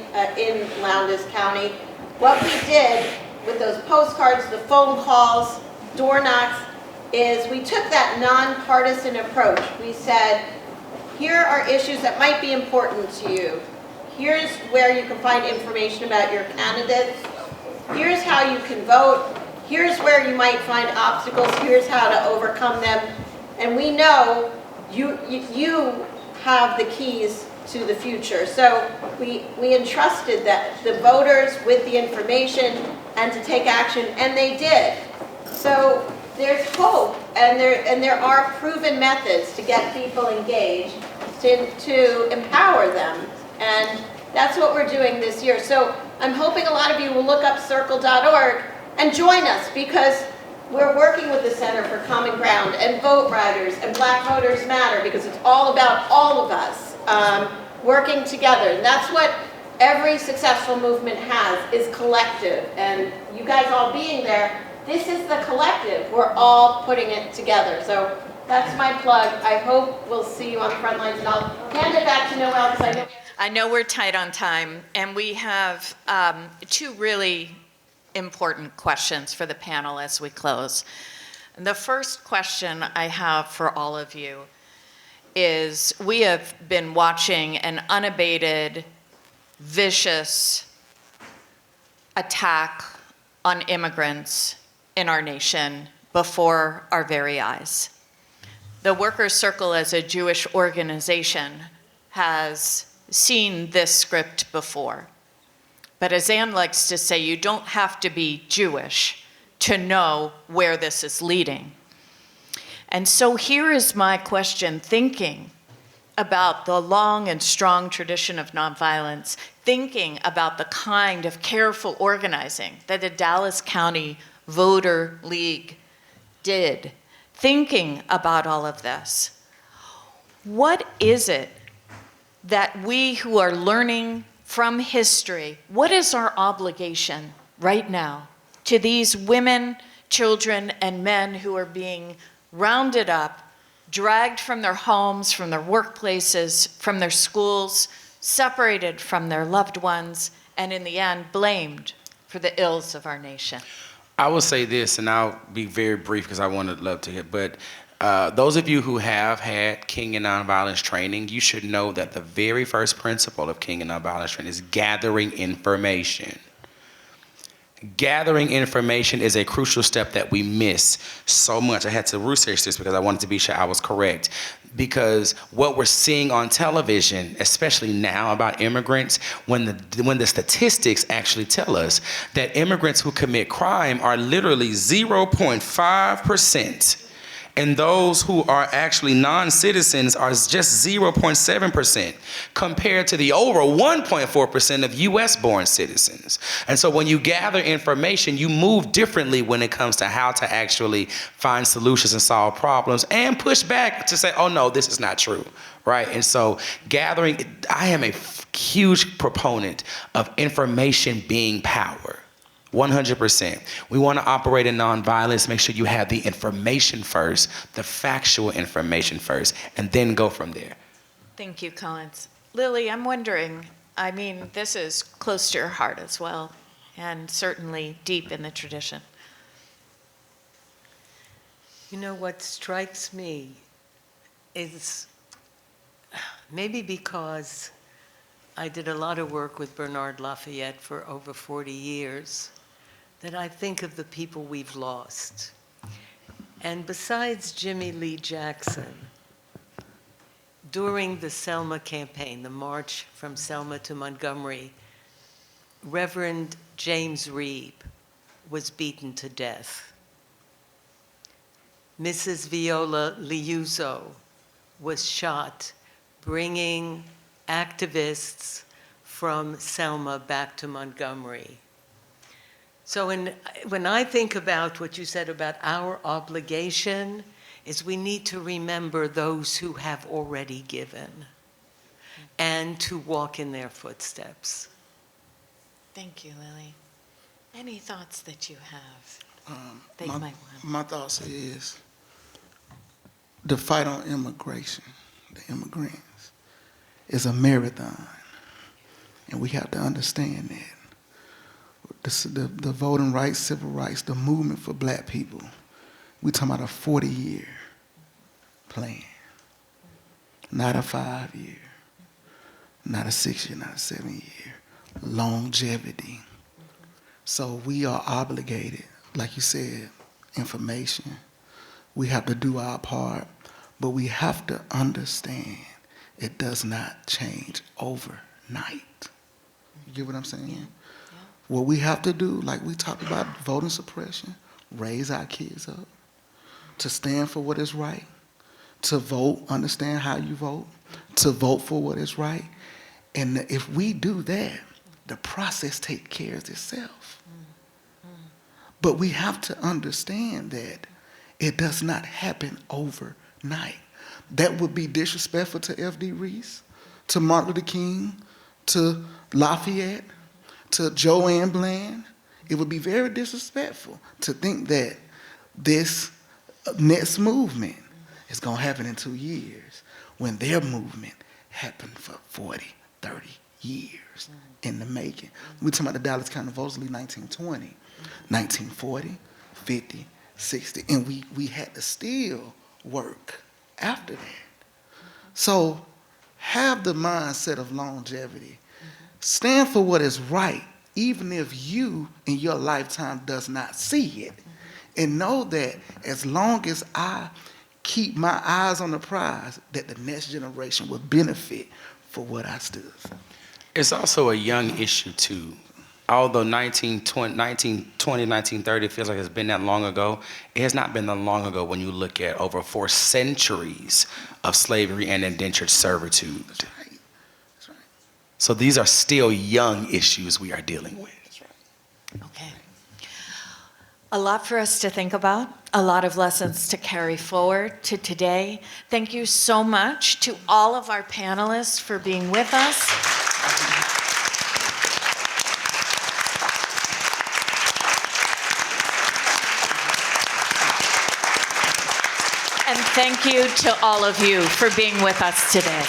Lowndes County. What we did with those postcards, the phone calls, door knocks, is we took that nonpartisan approach. We said, here are issues that might be important to you. Here's where you can find information about your candidates. Here's how you can vote. Here's where you might find obstacles. Here's how to overcome them. And we know you have the keys to the future. So we entrusted that the voters with the information and to take action, and they did. So there's hope, and there are proven methods to get people engaged, to empower them, and that's what we're doing this year. So I'm hoping a lot of you will look up circle.org and join us, because we're working with the Center for Common Ground and Vote Riders and Black Voters Matter, because it's all about all of us working together. And that's what every successful movement has, is collective. And you guys all being there, this is the collective. We're all putting it together. So that's my plug. I hope we'll see you on the front lines. And I'll hand it back to Noelle, because I know we're tight on time, and we have two really important questions for the panel as we close. And the first question I have for all of you is, we have been watching an unabated, vicious attack on immigrants in our nation before our very eyes. The Workers' Circle, as a Jewish organization, has seen this script before. But as Ann likes to say, you don't have to be Jewish to know where this is leading. And so here is my question, thinking about the long and strong tradition of nonviolence, thinking about the kind of careful organizing that the Dallas County Voter League did, thinking about all of this. What is it that we who are learning from history, what is our obligation right now to these women, children, and men who are being rounded up, dragged from their homes, from their workplaces, from their schools, separated from their loved ones, and in the end, blamed for the ills of our nation? I will say this, and I'll be very brief because I would love to hear, but those of you who have had King and Nonviolence training, you should know that the very first principle of King and Nonviolence training is gathering information. Gathering information is a crucial step that we miss so much. I had to research this because I wanted to be sure I was correct. Because what we're seeing on television, especially now about immigrants, when the statistics actually tell us that immigrants who commit crime are literally 0.5%. And those who are actually non-citizens are just 0.7% compared to the over 1.4% of US-born citizens. And so when you gather information, you move differently when it comes to how to actually find solutions and solve problems and push back to say, oh no, this is not true, right? And so gathering, I am a huge proponent of information being power. 100%. We want to operate in nonviolence, make sure you have the information first, the factual information first, and then go from there. Thank you, Collins. Lily, I'm wondering, I mean, this is close to your heart as well, and certainly deep in the tradition. You know, what strikes me is maybe because I did a lot of work with Bernard Lafayette for over 40 years, that I think of the people we've lost. And besides Jimmy Lee Jackson, during the Selma campaign, the march from Selma to Montgomery, Reverend James Reeb was beaten to death. Mrs. Viola Liuzzo was shot, bringing activists from Selma back to Montgomery. So when I think about what you said about our obligation, is we need to remember those who have already given and to walk in their footsteps. Thank you, Lily. Any thoughts that you have that you might want? My thoughts is the fight on immigration, the immigrants, is a marathon, and we have to understand that. The voting rights, civil rights, the movement for black people, we're talking about a 40-year plan, not a 5-year, not a 6-year, not a 7-year, longevity. So we are obligated, like you said, information. We have to do our part, but we have to understand it does not change overnight. You get what I'm saying? Yeah. What we have to do, like we talked about voting suppression, raise our kids up to stand for what is right, to vote, understand how you vote, to vote for what is right. And if we do that, the process takes care of itself. But we have to understand that it does not happen overnight. That would be disrespectful to F.D. Reese, to Martin Luther King, to Lafayette, to Joanne Bland. It would be very disrespectful to think that this next movement is going to happen in 2 years when their movement happened for 40, 30 years in the making. We're talking about the Dallas County Voters League 1920, 1940, 50, 60, and we had to still work after that. So have the mindset of longevity. Stand for what is right, even if you in your lifetime does not see it. And know that as long as I keep my eyes on the prize, that the next generation will benefit for what I stood for. It's also a young issue too. Although 1920, 1930 feels like it's been that long ago, it has not been that long ago when you look at over 4 centuries of slavery and indentured servitude. That's right. That's right. So these are still young issues we are dealing with. That's right. Okay. A lot for us to think about, a lot of lessons to carry forward to today. Thank you so much to all of our panelists for being with us. And thank you to all of you for being with us today.